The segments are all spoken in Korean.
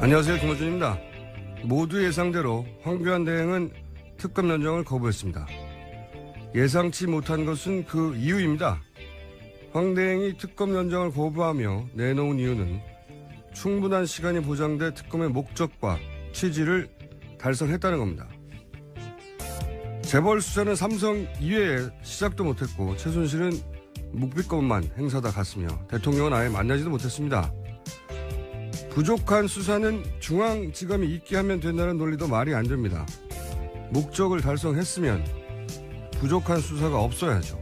안녕하세요. 김호준입니다. 모두 예상대로 황교안 대행은 특검 연장을 거부했습니다. 예상치 못한 것은 그 이유입니다. 황 대행이 특검 연장을 거부하며 내놓은 이유는 충분한 시간이 보장돼 특검의 목적과 취지를 달성했다는 겁니다. 재벌 수사는 삼성 이외에 시작도 못했고 최순실은 묵비권만 행사다 갔으며 대통령은 아예 만나지도 못했습니다. 부족한 수사는 중앙지검이 있게 하면 된다는 논리도 말이 안 됩니다. 목적을 달성했으면 부족한 수사가 없어야죠.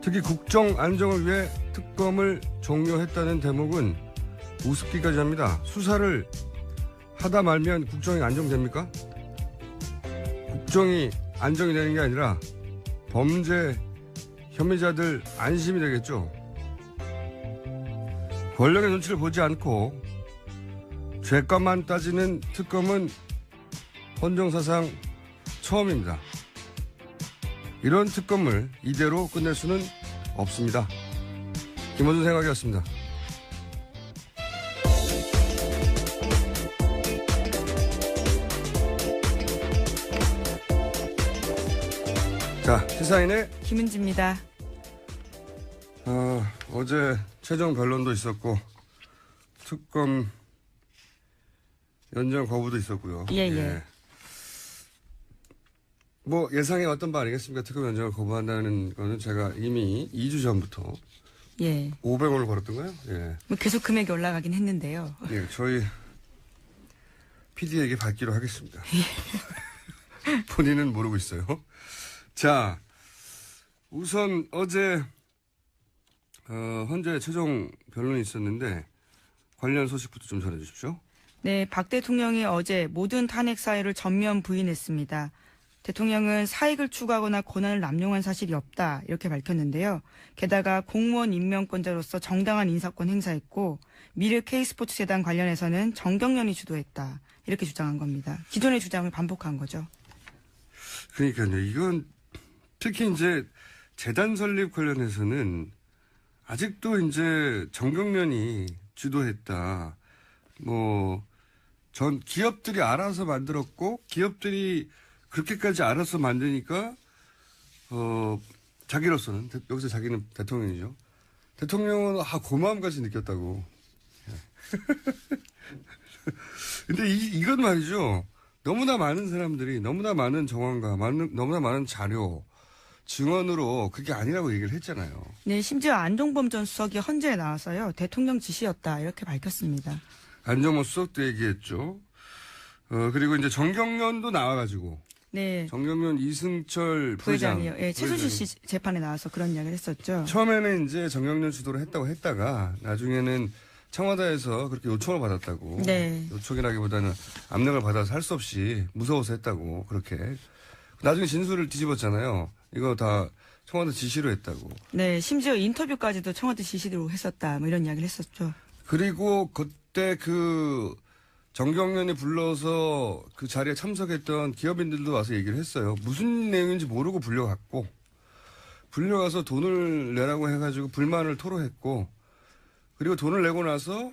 특히 국정 안정을 위해 특검을 종료했다는 대목은 우습기까지 합니다. 수사를 하다 말면 국정이 안정됩니까? 국정이 안정이 되는 게 아니라 범죄 혐의자들 안심이 되겠죠. 권력의 눈치를 보지 않고 죄값만 따지는 특검은 헌정사상 처음입니다. 이런 특검을 이대로 끝낼 수는 없습니다. 김호준 생각이었습니다. 자, 시사인의 김은지입니다. 어제 최종 변론도 있었고 특검 연장 거부도 있었고요. 예. 뭐 예상해 왔던 바 아니겠습니까? 특검 연장을 거부한다는 거는 제가 이미 2주 전부터 500원을 걸었던가요? 예. 뭐 계속 금액이 올라가긴 했는데요. 예, 저희 PD에게 받기로 하겠습니다. 본인은 모르고 있어요. 자, 우선 어제 현재 최종 변론이 있었는데 관련 소식부터 좀 전해주십시오. 네, 박 대통령이 어제 모든 탄핵 사유를 전면 부인했습니다. 대통령은 사익을 추구하거나 권한을 남용한 사실이 없다 이렇게 밝혔는데요. 게다가 공무원 임명권자로서 정당한 인사권 행사했고 미르 K스포츠 재단 관련해서는 정경련이 주도했다 이렇게 주장한 겁니다. 기존의 주장을 반복한 거죠. 그러니까요. 이건 특히 이제 재단 설립 관련해서는 아직도 이제 정경련이 주도했다. 전 기업들이 알아서 만들었고 기업들이 그렇게까지 알아서 만드니까 자기로서는 여기서 자기는 대통령이죠. 대통령은 고마움까지 느꼈다고. 근데 이건 말이죠. 너무나 많은 사람들이 너무나 많은 정황과 너무나 많은 자료 증언으로 그게 아니라고 얘기를 했잖아요. 네, 심지어 안종범 전 수석이 헌재에 나와서요. 대통령 지시였다 이렇게 밝혔습니다. 안종범 수석도 얘기했죠. 그리고 이제 정경련도 나와가지고. 네. 정경련 이승철 부회장이요. 예, 최순실 씨 재판에 나와서 그런 이야기를 했었죠. 처음에는 이제 정경련 주도를 했다고 했다가 나중에는 청와대에서 그렇게 요청을 받았다고. 네. 요청이라기보다는 압력을 받아서 할 수 없이 무서워서 했다고 그렇게. 나중에 진술을 뒤집었잖아요. 이거 다 청와대 지시로 했다고. 네, 심지어 인터뷰까지도 청와대 지시대로 했었다. 뭐 이런 이야기를 했었죠. 그리고 그때 정경련이 불러서 그 자리에 참석했던 기업인들도 와서 얘기를 했어요. 무슨 내용인지 모르고 불려가서 돈을 내라고 해가지고 불만을 토로했고, 그리고 돈을 내고 나서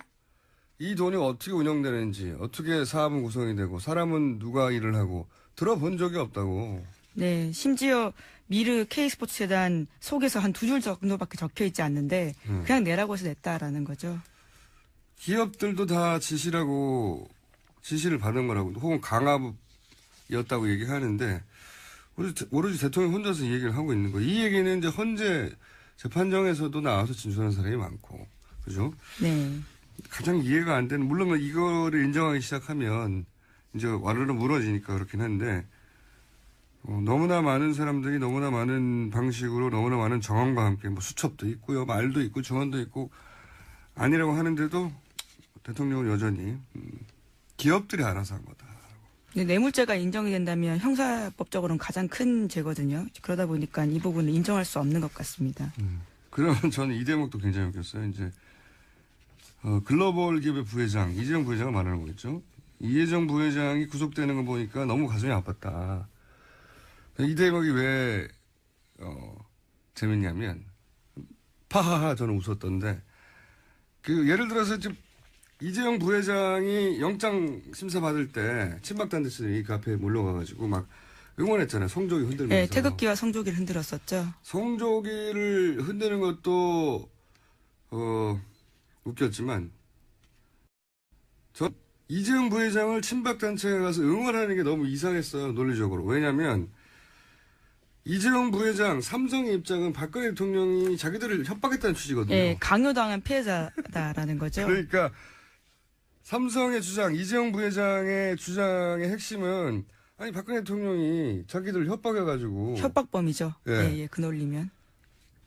이 돈이 어떻게 운영되는지, 어떻게 사업은 구성이 되고, 사람은 누가 일을 하고, 들어본 적이 없다고. 네, 심지어 미르 K스포츠 재단 속에서 한 2줄 정도밖에 적혀 있지 않는데, 그냥 내라고 해서 냈다라는 거죠. 기업들도 다 지시를 받은 거라고, 혹은 강압이었다고 얘기하는데, 오로지 대통령 혼자서 이 얘기를 하고 있는 거예요. 이 얘기는 이제 헌재 재판정에서도 나와서 진술하는 사람이 많고, 그죠? 네. 가장 이해가 안 되는, 물론 이거를 인정하기 시작하면 이제 와르르 무너지니까 그렇긴 한데, 너무나 많은 사람들이 너무나 많은 방식으로 너무나 많은 정황과 함께 수첩도 있고요, 말도 있고, 증언도 있고, 아니라고 하는데도 대통령은 여전히 기업들이 알아서 한 거다. 네, 뇌물죄가 인정이 된다면 형사법적으로는 가장 큰 죄거든요. 그러다 보니까 이 부분은 인정할 수 없는 것 같습니다. 그러면 저는 이 대목도 굉장히 웃겼어요. 이제 글로벌 기업의 부회장, 이재용 부회장을 말하는 거겠죠. 이재용 부회장이 구속되는 거 보니까 너무 가슴이 아팠다. 이 대목이 왜 재밌냐면 파하하 저는 웃었던데 예를 들어서 지금 이재용 부회장이 영장 심사 받을 때 친박단체들이 그 앞에 몰려가가지고 막 응원했잖아요. 성조기 흔들면서. 네, 태극기와 성조기를 흔들었었죠. 성조기를 흔드는 것도 웃겼지만 저 이재용 부회장을 친박단체에 가서 응원하는 게 너무 이상했어요. 논리적으로. 왜냐하면 이재용 부회장 삼성의 입장은 박근혜 대통령이 자기들을 협박했다는 취지거든요. 네, 강요당한 피해자다라는 거죠. 그러니까 삼성의 주장, 이재용 부회장의 주장의 핵심은 아니 박근혜 대통령이 자기들 협박해가지고 협박범이죠. 예. 예, 예, 그 논리면.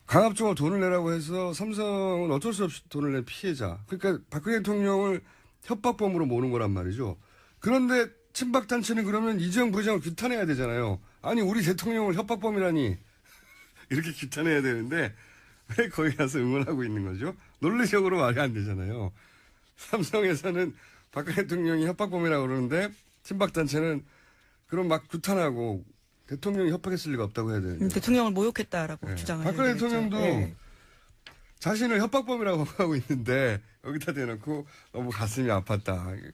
강압적으로 돈을 내라고 해서 삼성은 어쩔 수 없이 돈을 낸 피해자. 그러니까 박근혜 대통령을 협박범으로 모는 거란 말이죠. 그런데 친박단체는 그러면 이재용 부회장을 규탄해야 되잖아요. 아니 우리 대통령을 협박범이라니 이렇게 규탄해야 되는데 왜 거기 가서 응원하고 있는 거죠? 논리적으로 말이 안 되잖아요. 삼성에서는 박근혜 대통령이 협박범이라고 그러는데 친박단체는 그럼 막 규탄하고 대통령이 협박했을 리가 없다고 해야 되는데. 대통령을 모욕했다라고 네. 주장을 박근혜 되겠죠. 대통령도 예. 자신을 협박범이라고 하고 있는데 여기다 대놓고 너무 가슴이 아팠다.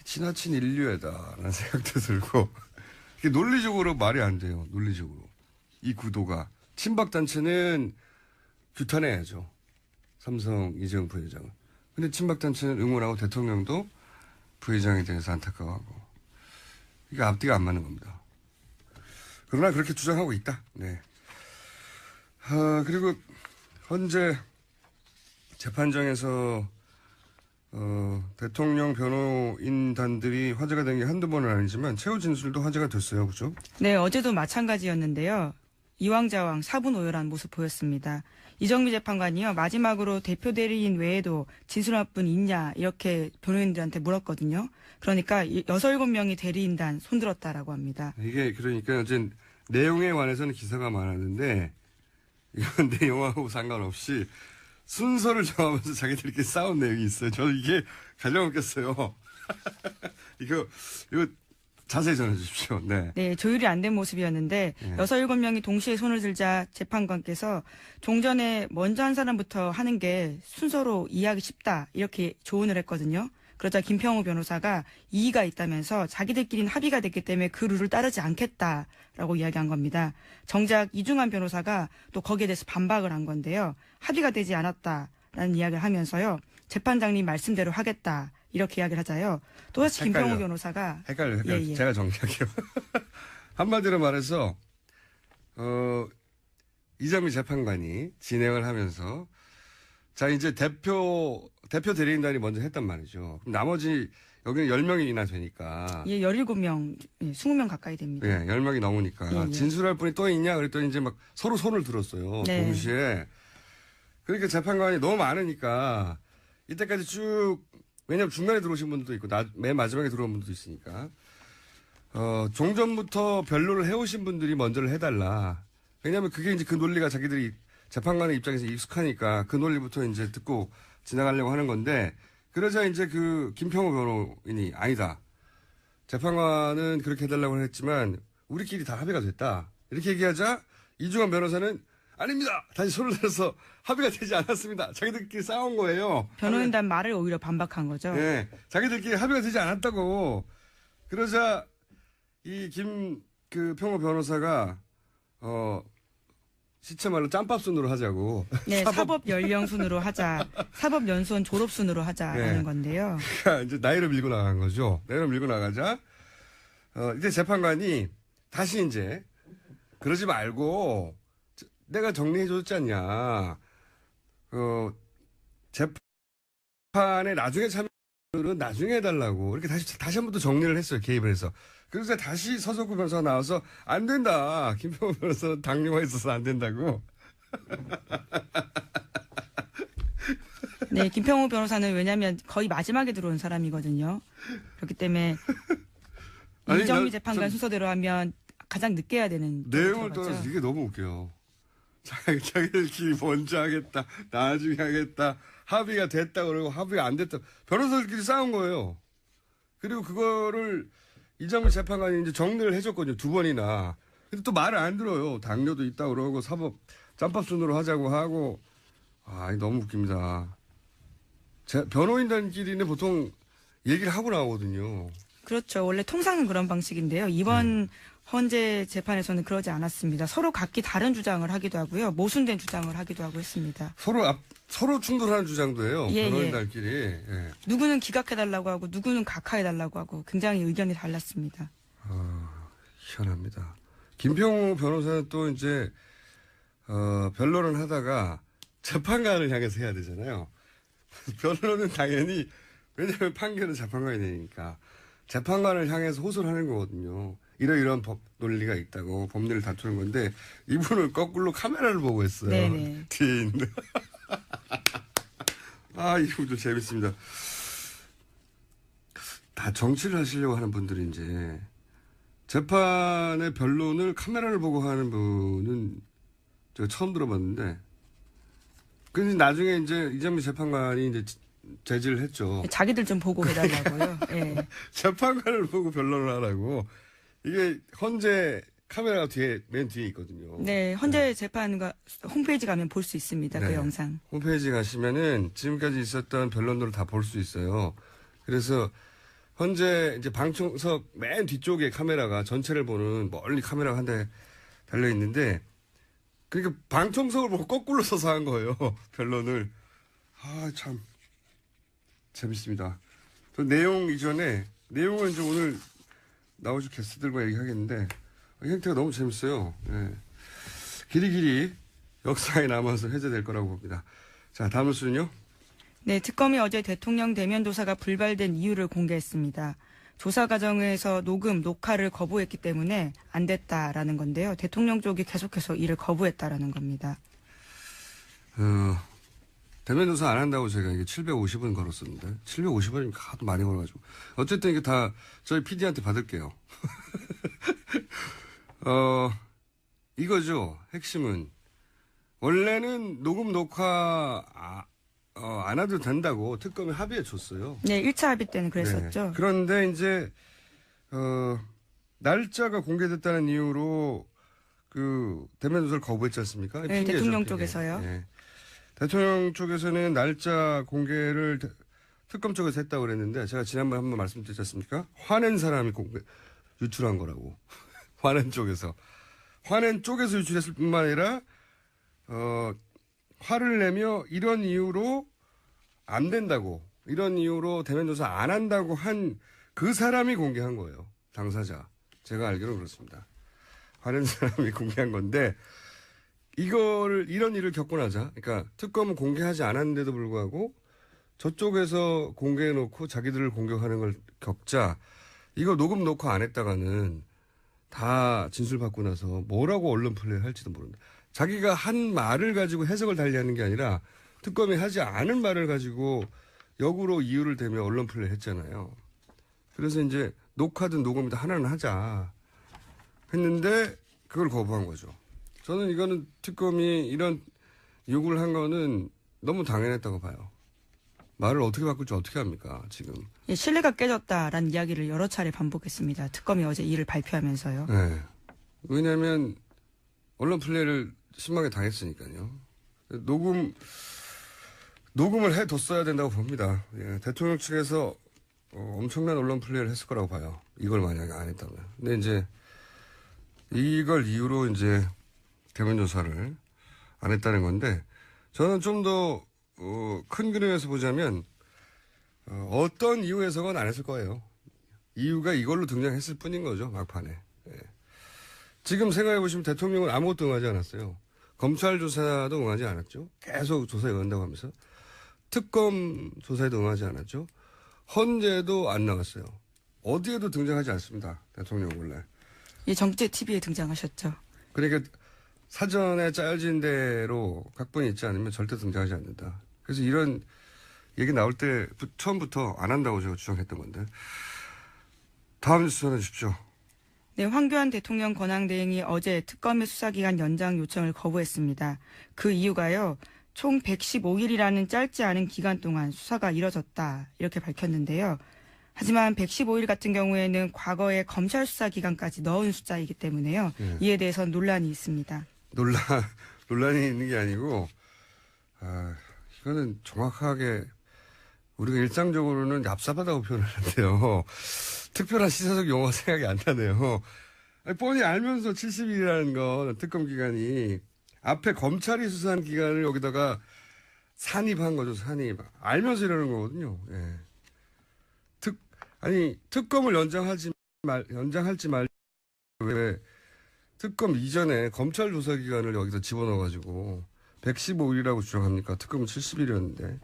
지나친 인류애다라는 생각도 들고 이게 논리적으로 말이 안 돼요. 논리적으로. 이 구도가. 친박단체는 규탄해야죠. 삼성 이재용 부회장을. 근데 친박단체는 응원하고 대통령도 부회장에 대해서 안타까워하고. 이게 앞뒤가 안 맞는 겁니다. 그러나 그렇게 주장하고 있다. 네. 그리고 현재 재판장에서 대통령 변호인단들이 화제가 된 게 한두 번은 아니지만 최후 진술도 화제가 됐어요. 그죠? 네, 어제도 마찬가지였는데요. 이왕좌왕 사분오열한 모습 보였습니다. 이정미 재판관이요. 마지막으로 대표 대리인 외에도 진술할 분 있냐 이렇게 변호인들한테 물었거든요. 그러니까 6, 7명이 대리인단 손들었다라고 합니다. 이게 그러니까 어제 내용에 관해서는 기사가 많았는데 이건 내용하고 상관없이 순서를 정하면서 자기들끼리 싸운 내용이 있어요. 저는 이게 가장 웃겼어요. 이거 자세히 전해 주십시오. 네. 네, 조율이 안 된 모습이었는데 6, 7명이 동시에 손을 들자 재판관께서 종전에 먼저 한 사람부터 하는 게 순서로 이해하기 쉽다 이렇게 조언을 했거든요. 그러자 김평우 변호사가 이의가 있다면서 자기들끼리는 합의가 됐기 때문에 그 룰을 따르지 않겠다라고 이야기한 겁니다. 정작 이중환 변호사가 또 거기에 대해서 반박을 한 건데요. 합의가 되지 않았다라는 이야기를 하면서요. 재판장님 말씀대로 하겠다 이렇게 이야기를 하자요. 또다시 김평우 변호사가 헷갈려요. 예. 제가 정리할게요. 한마디로 말해서 이정미 재판관이 진행을 하면서 자 이제 대표 대리인단이 먼저 했단 말이죠. 그럼 나머지 여기는 10명이나 되니까. 예, 17명, 20명 가까이 됩니다. 예, 10명이 넘으니까. 예. 진술할 분이 또 있냐 그랬더니 이제 막 서로 손을 들었어요. 네. 동시에. 그러니까 재판관이 너무 많으니까 이때까지 쭉 왜냐면 중간에 들어오신 분들도 있고 맨 마지막에 들어온 분들도 있으니까 종전부터 변론을 해오신 분들이 먼저를 해달라. 왜냐하면 그게 이제 그 논리가 자기들이 재판관의 입장에서 익숙하니까 그 논리부터 이제 듣고 지나가려고 하는 건데 그러자 이제 그 김평우 변호인이 아니다. 재판관은 그렇게 해달라고 했지만 우리끼리 다 합의가 됐다. 이렇게 얘기하자 이중환 변호사는 아닙니다. 다시 손을 들어서 합의가 되지 않았습니다. 자기들끼리 싸운 거예요. 변호인단 말을 오히려 반박한 거죠. 네, 자기들끼리 합의가 되지 않았다고. 그러자 이 평호 변호사가 시체 말로 짬밥순으로 하자고. 네, 사법 연령순으로 하자. 사법 연수원 졸업순으로 하자라는 네. 건데요. 그러니까 이제 나이를 밀고 나간 거죠. 나이를 밀고 나가자. 이제 재판관이 다시 이제 그러지 말고 내가 정리해줬지 않냐. 재판에 나중에 참여는 나중에 해달라고. 이렇게 다시 한 번 더 정리를 했어요. 개입을 해서. 그래서 다시 서석구 변호사가 나와서 안 된다. 김평호 변호사는 당뇨가 있어서 안 된다고. 네, 김평우 변호사는 왜냐하면 거의 마지막에 들어온 사람이거든요. 그렇기 때문에 아니, 이정미 재판관 순서대로 하면 가장 늦게 해야 되는 내용을 들어갔죠. 떠나서 이게 너무 웃겨요. 자기들끼리 먼저 하겠다, 나중에 하겠다, 합의가 됐다 그러고 합의가 안 됐다. 변호사들끼리 싸운 거예요. 그리고 그거를 이정미 재판관이 이제 정리를 해줬거든요. 2번이나. 근데 또 말을 안 들어요. 당뇨도 있다 그러고 사법 짬밥순으로 하자고 하고. 아, 너무 웃깁니다. 변호인단끼리는 보통 얘기를 하고 나오거든요. 그렇죠. 원래 통상은 그런 방식인데요. 이번 헌재 재판에서는 그러지 않았습니다. 서로 각기 다른 주장을 하기도 하고요. 모순된 주장을 하기도 하고 했습니다. 서로 충돌하는 주장도 해요. 예, 변호인단끼리. 예. 누구는 기각해달라고 하고 누구는 각하해달라고 하고 굉장히 의견이 달랐습니다. 희한합니다. 김평우 변호사는 또 이제 변론을 하다가 재판관을 향해서 해야 되잖아요. 변론은 당연히 왜냐하면 판결은 재판관이 되니까 재판관을 향해서 호소를 하는 거거든요. 이러이러한 법 논리가 있다고 법리를 다투는 건데 이분은 거꾸로 카메라를 보고 했어요. 네네. 뒤에 있는. 이분도 재밌습니다. 다 정치를 하시려고 하는 분들인지 재판의 변론을 카메라를 보고 하는 분은 제가 처음 들어봤는데 근데 나중에 이제 이정미 재판관이 이제 제지를 했죠. 자기들 좀 보고 해달라고요. 예. 재판관을 보고 변론을 하라고. 이게 헌재 카메라가 맨 뒤에 있거든요. 네, 헌재 재판과 홈페이지 가면 볼 수 있습니다. 그 영상. 홈페이지 가시면은 지금까지 있었던 변론들을 다 볼 수 있어요. 그래서 헌재 이제 방청석 맨 뒤쪽에 카메라가 전체를 보는 멀리 카메라가 한 대 달려 있는데 그러니까 방청석을 보고 거꾸로 서서 한 거예요. 변론을. 참 재밌습니다. 저 내용 이전에 내용은 이제 오늘 나오실 게스트들과 얘기하겠는데 형태가 너무 재밌어요. 예. 길이길이 역사에 남아서 해제될 거라고 봅니다. 자, 다음 뉴스는요. 네, 특검이 어제 대통령 대면 조사가 불발된 이유를 공개했습니다. 조사 과정에서 녹화를 거부했기 때문에 안 됐다라는 건데요. 대통령 쪽이 계속해서 이를 거부했다라는 겁니다. 대면 조사 안 한다고 제가 이게 750원 걸었었는데 750원이면 하도 많이 걸어가지고 어쨌든 이게 다 저희 PD한테 받을게요. 이거죠. 핵심은 원래는 녹화 안 해도 된다고 특검이 합의해 줬어요. 네, 1차 합의 때는 그랬었죠. 네. 그런데 이제 날짜가 공개됐다는 이유로 그 대면 조사를 거부했지 않습니까? 네, 대통령 쪽에서요. 네. 대통령 쪽에서는 날짜 공개를 특검 쪽에서 했다고 그랬는데 제가 지난번에 한번 말씀드렸지 않습니까? 화낸 사람이 유출한 거라고. 화낸 쪽에서 유출했을 뿐만 아니라 화를 내며 이런 이유로 안 된다고 이런 이유로 대면 조사 안 한다고 한 그 사람이 공개한 거예요. 당사자. 제가 알기로 그렇습니다. 화낸 사람이 공개한 건데 이런 일을 겪고 나자, 그러니까 특검은 공개하지 않았는데도 불구하고 저쪽에서 공개해놓고 자기들을 공격하는 걸 겪자, 이거 녹화 안 했다가는 다 진술 받고 나서 뭐라고 언론 플레이를 할지도 모른다. 자기가 한 말을 가지고 해석을 달리하는 게 아니라 특검이 하지 않은 말을 가지고 역으로 이유를 대며 언론 플레이를 했잖아요. 그래서 이제 녹화든 녹음이든 하나는 하자 했는데 그걸 거부한 거죠. 저는 이거는 특검이 이런 요구를 한 거는 너무 당연했다고 봐요. 말을 어떻게 바꿀지 어떻게 합니까, 지금. 예, 신뢰가 깨졌다라는 이야기를 여러 차례 반복했습니다. 특검이 어제 이를 발표하면서요. 네. 왜냐하면 언론 플레이를 심하게 당했으니까요. 녹음을 해뒀어야 된다고 봅니다. 예, 대통령 측에서 엄청난 언론 플레이를 했을 거라고 봐요. 이걸 만약에 안 했다면. 근데 이제 이걸 이유로 이제 대면 조사를 안 했다는 건데 저는 좀 더 큰 그림에서 보자면 어떤 이유에서건 안 했을 거예요. 이유가 이걸로 등장했을 뿐인 거죠. 막판에. 예. 지금 생각해 보시면 대통령은 아무것도 응하지 않았어요. 검찰 조사도 응하지 않았죠. 계속 조사에 응한다고 하면서. 특검 조사에도 응하지 않았죠. 헌재도 안 나왔어요. 어디에도 등장하지 않습니다. 대통령 원래. 예, 정치 TV에 등장하셨죠. 그러니까 사전에 짜여진 대로 각본이 있지 않으면 절대 등장하지 않는다. 그래서 이런 얘기 나올 때 처음부터 안 한다고 제가 주장했던 건데. 다음 뉴스 전해주십시오. 네, 황교안 대통령 권한대행이 어제 특검의 수사기간 연장 요청을 거부했습니다. 그 이유가요. 총 115일이라는 짧지 않은 기간 동안 수사가 이뤄졌다. 이렇게 밝혔는데요. 하지만 115일 같은 경우에는 과거의 검찰 수사 기간까지 넣은 숫자이기 때문에요. 이에 대해서는 논란이 있습니다. 논란이 있는 게 아니고, 이거는 정확하게 우리가 일상적으로는 얍삽하다고 표현하는데요. 특별한 시사적 용어가 생각이 안 나네요. 아니, 뻔히 알면서 70일이라는 건 특검 기간이 앞에 검찰이 수사한 기간을 여기다가 산입한 거죠, 산입. 알면서 이러는 거거든요. 예. 특검을 연장할지 말, 왜 특검 이전에 검찰 조사 기간을 여기다 집어넣어가지고 115일이라고 주장합니까? 특검은 70일이었는데.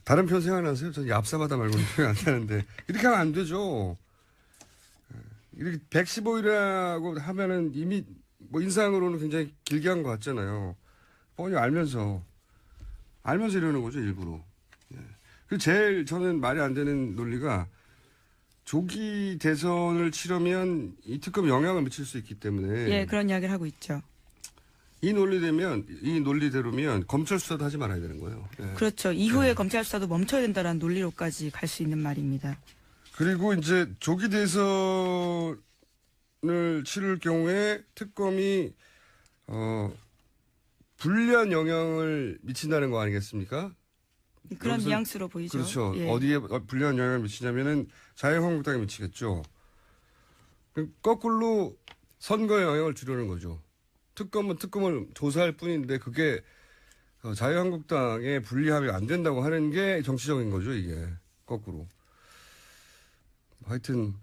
다른 표현 생각나세요? 저는 얍삽하다 말고는 표현 안 나는데. 이렇게 하면 안 되죠. 이렇게 115일이라고 하면은 이미 뭐 인상으로는 굉장히 길게 한 것 같잖아요. 뻔히 알면서 이러는 거죠, 일부러. 그 제일 저는 말이 안 되는 논리가 조기 대선을 치르면 이 특검 영향을 미칠 수 있기 때문에. 예, 그런 이야기를 하고 있죠. 이 논리대로면 검찰 수사도 하지 말아야 되는 거예요. 예. 그렇죠. 이후에 검찰 수사도 멈춰야 된다는 논리로까지 갈 수 있는 말입니다. 그리고 이제 조기 대선을 치를 경우에 특검이 불리한 영향을 미친다는 거 아니겠습니까? 그런 뉘앙스로 보이죠. 그렇죠. 예. 어디에 불리한 영향을 미치냐면은 자유한국당에 미치겠죠. 거꾸로 선거에 영향을 주려는 거죠. 특검은 특검을 조사할 뿐인데 그게 자유한국당에 불리함이 안 된다고 하는 게 정치적인 거죠, 이게. 거꾸로. 하여튼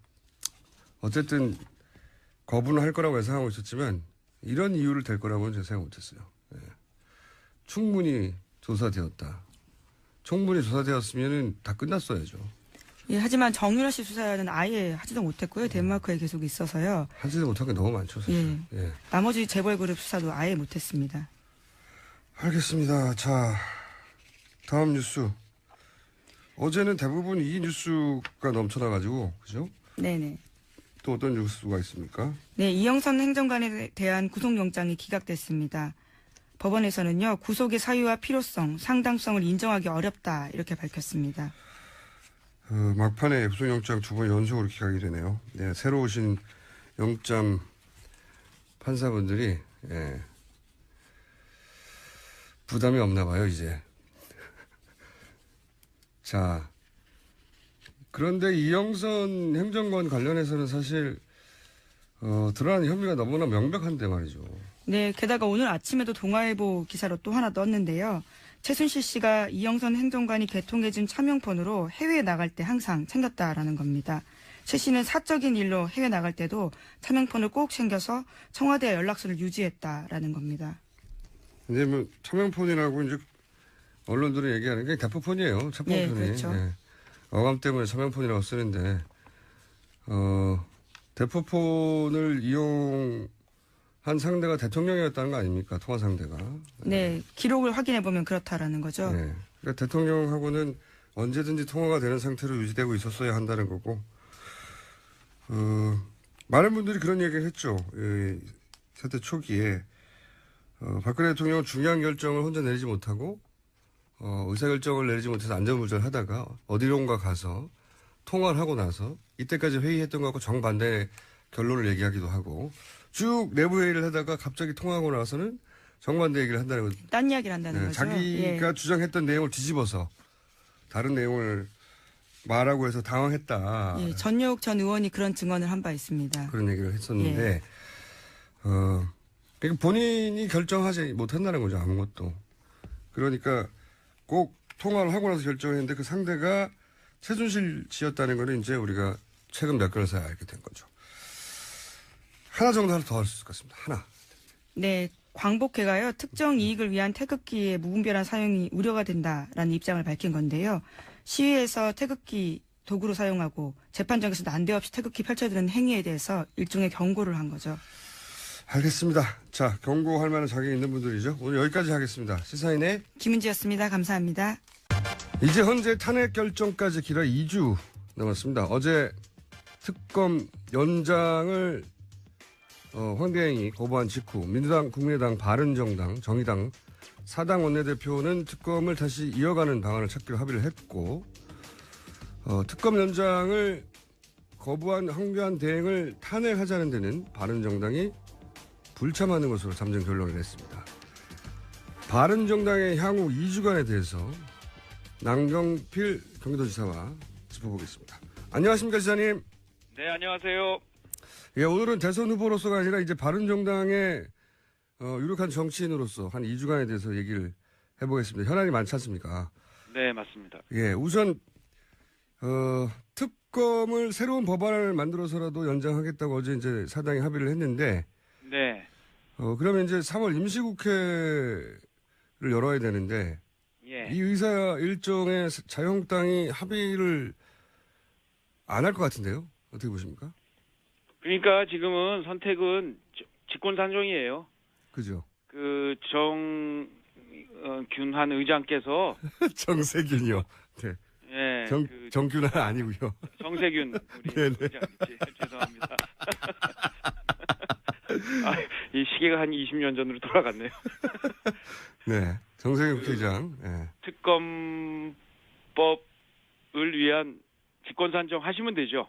어쨌든 거부는 할 거라고 예상하고 있었지만 이런 이유를 댈 거라고는 제가 생각 못했어요. 예. 충분히 조사되었으면은 다 끝났어야죠. 예, 하지만 정유라 씨 수사는 아예 하지도 못했고요. 덴마크에 계속 있어서요. 하지도 못한 게 너무 많죠, 사실. 예. 나머지 재벌 그룹 수사도 아예 못했습니다. 알겠습니다. 자, 다음 뉴스. 어제는 대부분 이 뉴스가 넘쳐나가지고, 그죠? 네네. 또 어떤 뉴스가 있습니까? 네, 이영선 행정관에 대한 구속영장이 기각됐습니다. 법원에서는요, 구속의 사유와 필요성, 상당성을 인정하기 어렵다 이렇게 밝혔습니다. 막판에 구속영장 2번 연속으로 기각이 되네요. 네, 새로 오신 영장 판사분들이 부담이 없나 봐요, 이제. 자, 그런데 이영선 행정관 관련해서는 사실 드러난 혐의가 너무나 명백한데 말이죠. 네, 게다가 오늘 아침에도 동아일보 기사로 또 하나 떴는데요. 최순실 씨가 이영선 행정관이 개통해준 차명폰으로 해외에 나갈 때 항상 챙겼다라는 겁니다. 최 씨는 사적인 일로 해외 나갈 때도 차명폰을 꼭 챙겨서 청와대 연락처를 유지했다라는 겁니다. 이제 뭐 차명폰이라고 이제 언론들이 얘기하는 게 대포폰이에요. 차명폰이. 네, 그렇죠. 네. 어감 때문에 차명폰이라고 쓰는데 대포폰을 이용한 상대가 대통령이었다는 거 아닙니까? 통화 상대가. 네, 기록을 확인해 보면 그렇다라는 거죠. 네. 그러니까 대통령하고는 언제든지 통화가 되는 상태로 유지되고 있었어야 한다는 거고. 많은 분들이 그런 얘기를 했죠. 사태 초기에 박근혜 대통령은 중요한 결정을 혼자 내리지 못하고 의사결정을 내리지 못해서 안전부절하다가 어디론가 가서 통화를 하고 나서 이때까지 회의했던 것하고 정반대 결론을 얘기하기도 하고 쭉 내부 회의를 하다가 갑자기 통화하고 나서는 정반대 얘기를 한다는 거죠. 딴 이야기를 한다는 거죠. 자기가 주장했던 내용을 뒤집어서 다른 내용을 말하고 해서 당황했다. 예, 전역 전 의원이 그런 증언을 한 바 있습니다. 그런 얘기를 했었는데 그러니까 본인이 결정하지 못한다는 거죠. 아무것도. 그러니까 꼭 통화를 하고 나서 결정했는데 그 상대가 최순실 씨였다는 거는 이제 우리가 최근 몇 개월 사이에 알게 된 거죠. 하나 정도 더 할 수 있을 것 같습니다. 하나. 네, 광복회가요. 특정 이익을 위한 태극기의 무분별한 사용이 우려가 된다라는 입장을 밝힌 건데요. 시위에서 태극기 도구로 사용하고 재판장에서 난데없이 태극기 펼쳐드는 행위에 대해서 일종의 경고를 한 거죠. 알겠습니다. 자, 경고할 만한 자격이 있는 분들이죠. 오늘 여기까지 하겠습니다. 시사인의 김은지였습니다. 감사합니다. 이제 현재 탄핵 결정까지 길어 2주 남았습니다. 어제 특검 연장을 황대행이 거부한 직후 민주당, 국민의당, 바른정당, 정의당 4당 원내대표는 특검을 다시 이어가는 방안을 찾기로 합의를 했고 특검 연장을 거부한 황교안 대행을 탄핵하자는 데는 바른정당이 불참하는 것으로 잠정 결론을 냈습니다. 바른정당의 향후 2주간에 대해서 남경필 경기도지사와 짚어보겠습니다. 안녕하십니까, 지사님. 네, 안녕하세요. 예, 오늘은 대선 후보로서가 아니라 이제 바른정당의 유력한 정치인으로서 한 2주간에 대해서 얘기를 해보겠습니다. 현안이 많지 않습니까? 네, 맞습니다. 예, 우선 특검을 새로운 법안을 만들어서라도 연장하겠다고 어제 이제 사당이 합의를 했는데, 네. 그러면 이제 3월 임시국회를 열어야 되는데, 예. 이 의사 일정에 자유한국당이 합의를 안 할 것 같은데요? 어떻게 보십니까? 그러니까 지금은 선택은 직권산정이에요. 그죠? 정균환 의장께서 정세균이요. 네. 예. 정균환 아니고요. 정세균 우리 네네. 의장 죄송합니다. 이 시계가 한 20년 전으로 돌아갔네요. 네. 정세균 국회의장. 네. 특검법을 위한 직권산정 하시면 되죠.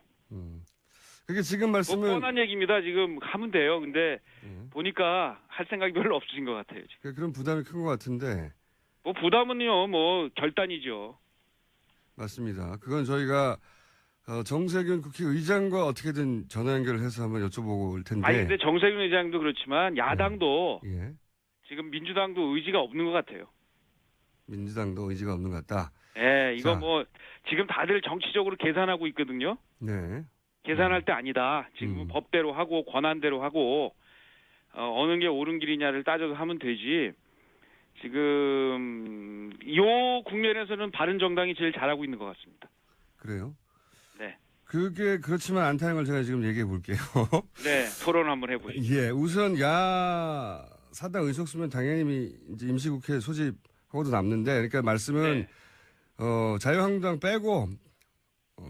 그게 지금 말씀은 뻔한 얘기입니다. 지금 하면 돼요. 근데 보니까 할 생각이 별로 없으신 것 같아요. 지금. 그런 부담이 큰 것 같은데. 부담은요, 결단이죠. 맞습니다. 그건 저희가 정세균 국회의장과 어떻게든 전화 연결을 해서 한번 여쭤보고 올 텐데. 근데 정세균 의장도 그렇지만 야당도 예. 지금 민주당도 의지가 없는 것 같아요. 민주당도 의지가 없는 것 같다. 예, 이거 자. 지금 다들 정치적으로 계산하고 있거든요. 네. 계산할 때 아니다. 지금 법대로 하고 권한대로 하고 어느 게 옳은 길이냐를 따져서 하면 되지. 지금 요 국면에서는 바른정당이 제일 잘하고 있는 것 같습니다. 그래요? 네. 그게 그렇지만 않다는 걸 제가 지금 얘기해 볼게요. 네, 토론 한번 해보시죠. 예, 우선 야 사당 의석수면 당연히 이제 임시국회 소집하고도 남는데, 그러니까 말씀은 네. 자유한국당 빼고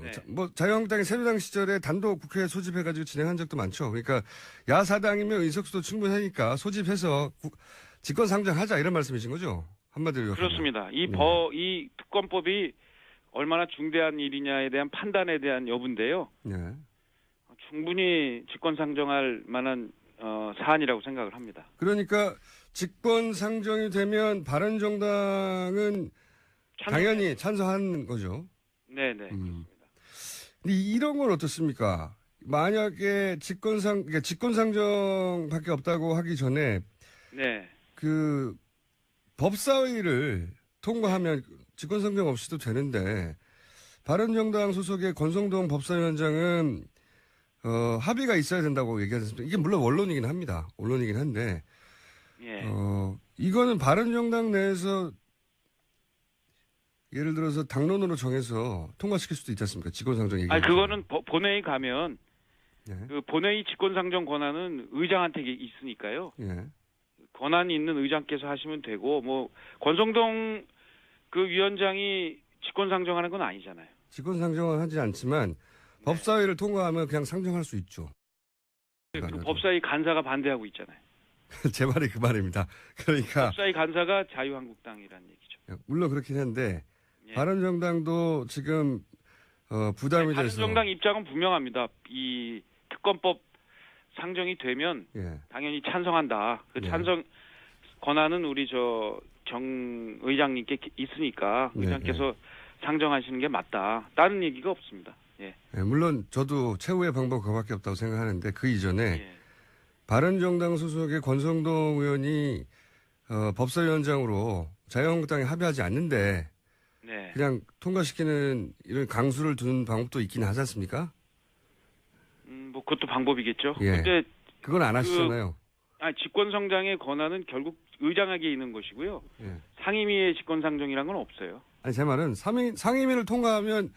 네. 자유한국당이 새누리당 시절에 단독 국회 소집해가지고 진행한 적도 많죠. 그러니까 야사당이면 의석수도 충분하니까 소집해서 직권상정하자 이런 말씀이신 거죠? 한마디로 요약하면. 그렇습니다. 이 특검법이 얼마나 중대한 일이냐에 대한 판단에 대한 여부인데요. 네. 충분히 직권상정할 만한 사안이라고 생각을 합니다. 그러니까 직권상정이 되면 바른정당은 당연히 찬성하는 거죠. 네네. 그렇습니다. 근데 이런 건 어떻습니까? 만약에 직권상정밖에 없다고 하기 전에 네. 법사위를 통과하면 직권상정 없이도 되는데, 바른정당 소속의 권성동 법사위원장은 합의가 있어야 된다고 얘기하지 않습니까? 이게 물론 원론이긴 합니다. 원론이긴 한데, 예. 이거는 바른정당 내에서 예를 들어서 당론으로 정해서 통과시킬 수도 있지 않습니까? 직권상정 얘기. 그거는 본회의 가면 예. 본회의 직권상정 권한은 의장한테 있으니까요. 예. 권한이 있는 의장께서 하시면 되고 권성동 위원장이 직권상정하는 건 아니잖아요. 직권상정은 하지 않지만 법사위를 통과하면 그냥 상정할 수 있죠. 법사위 간사가 반대하고 있잖아요. 제 말이 그 말입니다. 그러니까 법사위 간사가 자유한국당이라는 얘기죠. 물론 그렇긴 한데, 예. 바른정당도 지금 부담이 돼서. 바른정당 입장은 분명합니다. 이 특검법 상정이 되면 예. 당연히 찬성한다. 찬성 권한은 우리 정 의장님께 있으니까 의장께서 상정하시는 게 맞다. 다른 얘기가 없습니다. 예. 예, 물론 저도 최후의 방법 그거밖에 없다고 생각하는데, 그 이전에 예. 바른정당 소속의 권성동 의원이 법사위원장으로 자유한국당에 합의하지 않는데 네. 그냥 통과시키는 이런 강수를 두는 방법도 있긴 하지 않습니까? 그것도 방법이겠죠. 예. 근데 그건 안 하시잖아요. 직권상정의 권한은 결국 의장에게 있는 것이고요. 예. 상임위의 직권상정이란 건 없어요. 아니, 제 말은 상임위를 통과하면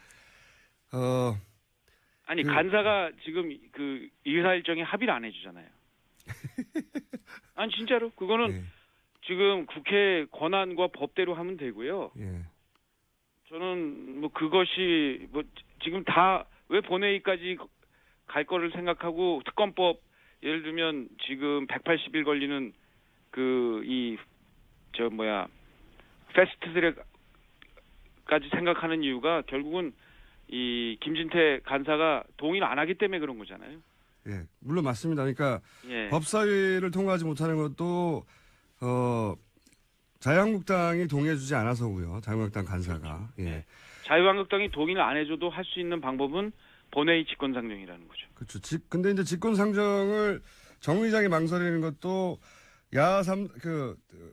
간사가 지금 의사 일정에 합의를 안 해주잖아요. 아니 진짜로 그거는 예. 지금 국회 권한과 법대로 하면 되고요. 예. 저는 그것이 지금 다 왜 본회의까지 갈 거를 생각하고 특검법 예를 들면 지금 180일 걸리는 패스트트랙까지 생각하는 이유가 결국은 이 김진태 간사가 동의를 안 하기 때문에 그런 거잖아요. 예, 물론 맞습니다. 그러니까 예. 법사위를 통과하지 못하는 것도 자유한국당이 동의해주지 않아서고요. 자유한국당 간사가. 예. 자유한국당이 동의를 안 해줘도 할 수 있는 방법은 본회의 직권상정이라는 거죠. 그렇죠. 근데 이제 직권상정을 정 의장이 망설이는 것도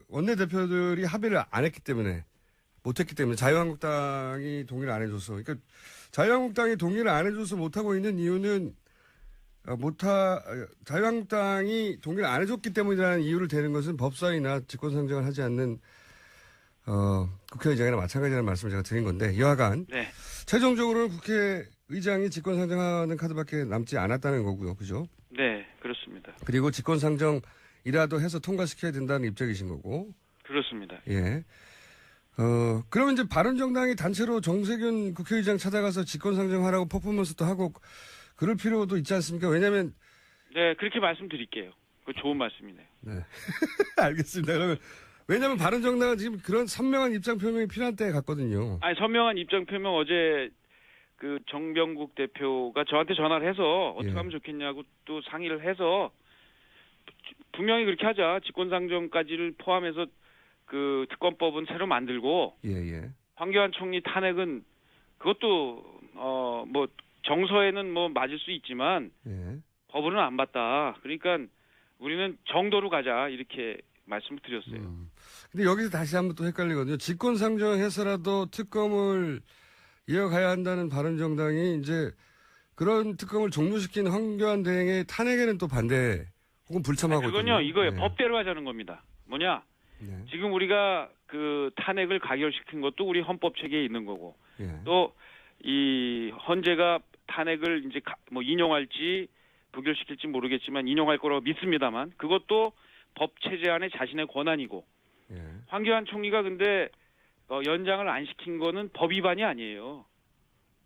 원내대표들이 합의를 안 했기 때문에, 못했기 때문에 자유한국당이 동의를 안 해줘서. 그러니까 자유한국당이 동의를 안 해줘서 못하고 있는 이유는 자유한국당이 동의를 안 해줬기 때문이라는 이유를 대는 것은 법사위나 직권상정을 하지 않는 국회의장이나 마찬가지라는 말씀을 제가 드린 건데, 여하간 네. 최종적으로는 국회의장이 직권상정하는 카드밖에 남지 않았다는 거고요. 그죠? 네, 그렇습니다. 그리고 직권상정이라도 해서 통과시켜야 된다는 입장이신 거고. 그렇습니다. 예. 그러면 이제 바른정당이 단체로 정세균 국회의장 찾아가서 직권상정하라고 퍼포먼스도 하고 그럴 필요도 있지 않습니까? 왜냐면. 네, 그렇게 말씀드릴게요. 그 좋은 말씀이네요. 네. 알겠습니다. 그러면. 왜냐면 바른정당은 지금 그런 선명한 입장 표명이 필요한 때에 갔거든요. 아니, 선명한 입장 표명 어제 그 정병국 대표가 저한테 전화를 해서 어떻게 하면 좋겠냐고 또 상의를 해서 분명히 그렇게 하자. 직권상정까지를 포함해서 그 특검법은 새로 만들고 황교안 총리 탄핵은 그것도 뭐 정서에는 뭐 맞을 수 있지만 법으로는 안 맞다. 그러니까 우리는 정도로 가자 이렇게 말씀을 드렸어요. 근데 여기서 다시 한번 또 헷갈리거든요. 직권상정해서라도 특검을 이어가야 한다는 바른정당이 이제 그런 특검을 종료시킨 황교안 대행의 탄핵에는 또 반대 혹은 불참하고 있거든요. 그건요, 이거예요. 법대로 하자는 겁니다. 뭐냐? 지금 우리가 그 탄핵을 가결시킨 것도 우리 헌법 체계에 있는 거고, 또 이 헌재가 탄핵을 이제 뭐 인용할지 부결시킬지 모르겠지만 인용할 거라고 믿습니다만 그것도 법 체제 안에 자신의 권한이고, 황교안 총리가 근데 연장을 안 시킨 거는 법 위반이 아니에요.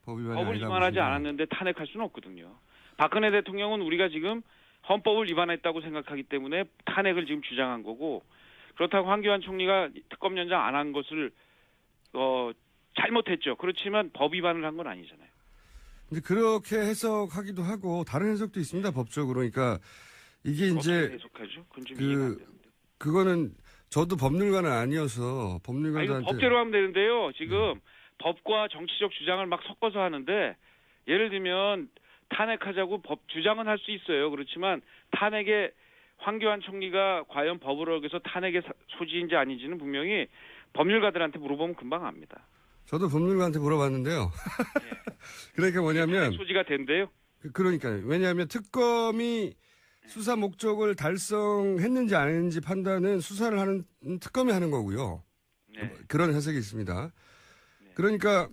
법을 위반하지 않았는데 탄핵할 수는 없거든요. 박근혜 대통령은 우리가 지금 헌법을 위반했다고 생각하기 때문에 탄핵을 지금 주장한 거고, 그렇다고 황교안 총리가 특검 연장 안 한 것을 잘못했죠. 그렇지만 법 위반을 한 건 아니잖아요. 근데 그렇게 해석하기도 하고 다른 해석도 있습니다. 법적으로. 그러니까 이게 이제 해석하죠? 그건 좀 이해가 안 되는데. 그거는 저도 법률가는 아니어서 법률가한테 법대로 하면 되는데요. 지금 법과 정치적 주장을 막 섞어서 하는데, 예를 들면 탄핵하자고 법 주장은 할 수 있어요. 그렇지만 탄핵에 황교안 총리가 과연 법을 어겨서 탄핵의 소지인지 아닌지는 분명히 법률가들한테 물어보면 금방 압니다. 저도 법률가한테 물어봤는데요. 그러니까 뭐냐면 소지가 된대요. 그러니까요. 왜냐하면 특검이 수사 목적을 달성했는지 안 했는지 판단은 수사를 하는 특검이 하는 거고요. 그런 해석이 있습니다. 그러니까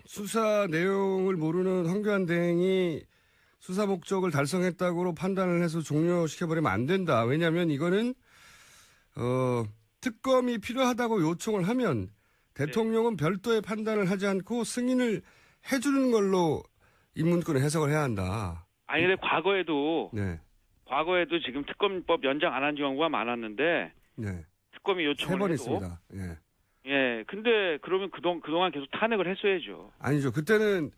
수사 내용을 모르는 황교안 대행이 수사 목적을 달성했다고 판단을 해서 종료시켜버리면 안 된다. 왜냐하면 이거는 특검이 필요하다고 요청을 하면 대통령은 별도의 판단을 하지 않고 승인을 해주는 걸로 인문권을 해석을 해야 한다. 아니 근데 과거에도 지금 특검법 연장 안 한 경우가 많았는데 특검이 요청을 3번 해도 있습니다. 근데 그러면 그동안 계속 탄핵을 했어야죠. 아니죠. 그때는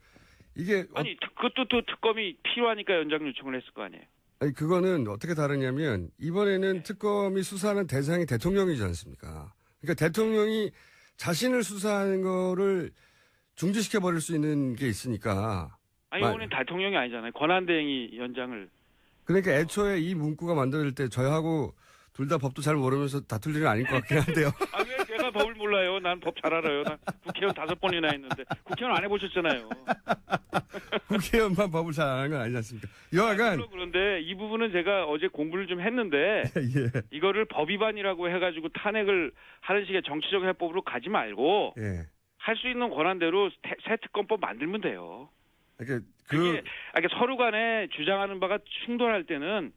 이게 아니 그것도 또 특검이 필요하니까 연장 요청을 했을 거 아니에요. 아니 그거는 어떻게 다르냐면 이번에는 특검이 수사하는 대상이 대통령이지 않습니까? 그러니까 대통령이 자신을 수사하는 거를 중지시켜 버릴 수 있는 게 있으니까. 아니 이번엔 대통령이 아니잖아요. 권한대행이 연장을. 그러니까 애초에 이 문구가 만들어질 때 저희하고 둘 다 법도 잘 모르면서 다툴 일은 아닐 것 같긴 한데요. 아, 왜 제가 법을 몰라요? 난 법 잘 알아요. 난 국회의원 5번이나 했는데 국회의원 안 해보셨잖아요. 국회의원만 법을 잘 안 하는 건 아니지 않습니까? 여하간. 그런데 이 부분은 제가 어제 공부를 좀 했는데 이거를 법 위반이라고 해가지고 탄핵을 하는 식의 정치적 해법으로 가지 말고 할 수 있는 권한대로 새 특검법 만들면 돼요. 그러니까 서로 간에 주장하는 바가 충돌할 때는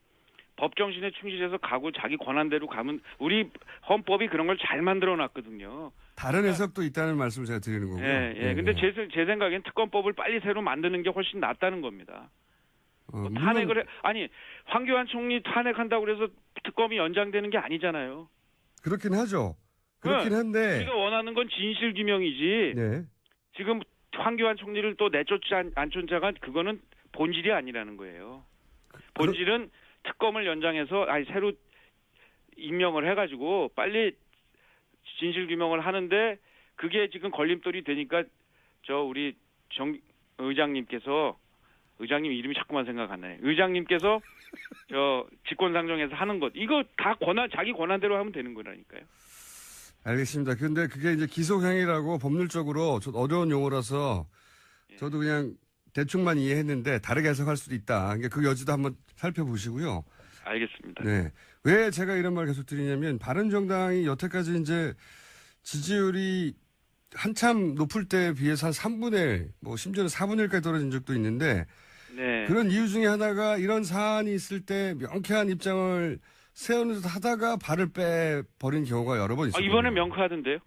법 정신에 충실해서 가고 자기 권한대로 가면 우리 헌법이 그런 걸 잘 만들어 놨거든요. 다른 해석도 있다는 말씀을 제가 드리는 거고요. 근데 제 생각엔 특검법을 빨리 새로 만드는 게 훨씬 낫다는 겁니다. 탄핵을 아니 황교안 총리 탄핵한다고 그래서 특검이 연장되는 게 아니잖아요. 그렇긴 하죠. 그렇긴 한데 우리가 원하는 건 진실 규명이지. 지금 황교안 총리를 또 내쫓지 않은 자가 그거는 본질이 아니라는 거예요. 본질은 특검을 연장해서 새로 임명을 해가지고 빨리 진실 규명을 하는데 그게 지금 걸림돌이 되니까 우리 의장님 이름이 자꾸만 생각 안 나네. 의장님께서 직권상정해서 하는 것 이거 다 자기 권한대로 하면 되는 거라니까요. 알겠습니다. 근데 그게 이제 기소행위라고 법률적으로 좀 어려운 용어라서 저도 그냥 대충만 이해했는데 다르게 해석할 수도 있다. 그러니까 그 여지도 한번 살펴보시고요. 알겠습니다. 네. 왜 제가 이런 말 계속 드리냐면 바른정당이 여태까지 이제 지지율이 한참 높을 때에 비해서 한 3분의 1, 뭐 심지어는 4분의 1까지 떨어진 적도 있는데 네. 그런 이유 중에 하나가 이런 사안이 있을 때 명쾌한 입장을 세우면서 하다가 발을 빼버린 경우가 여러 번 있습니다. 이번엔 명쾌하던데요?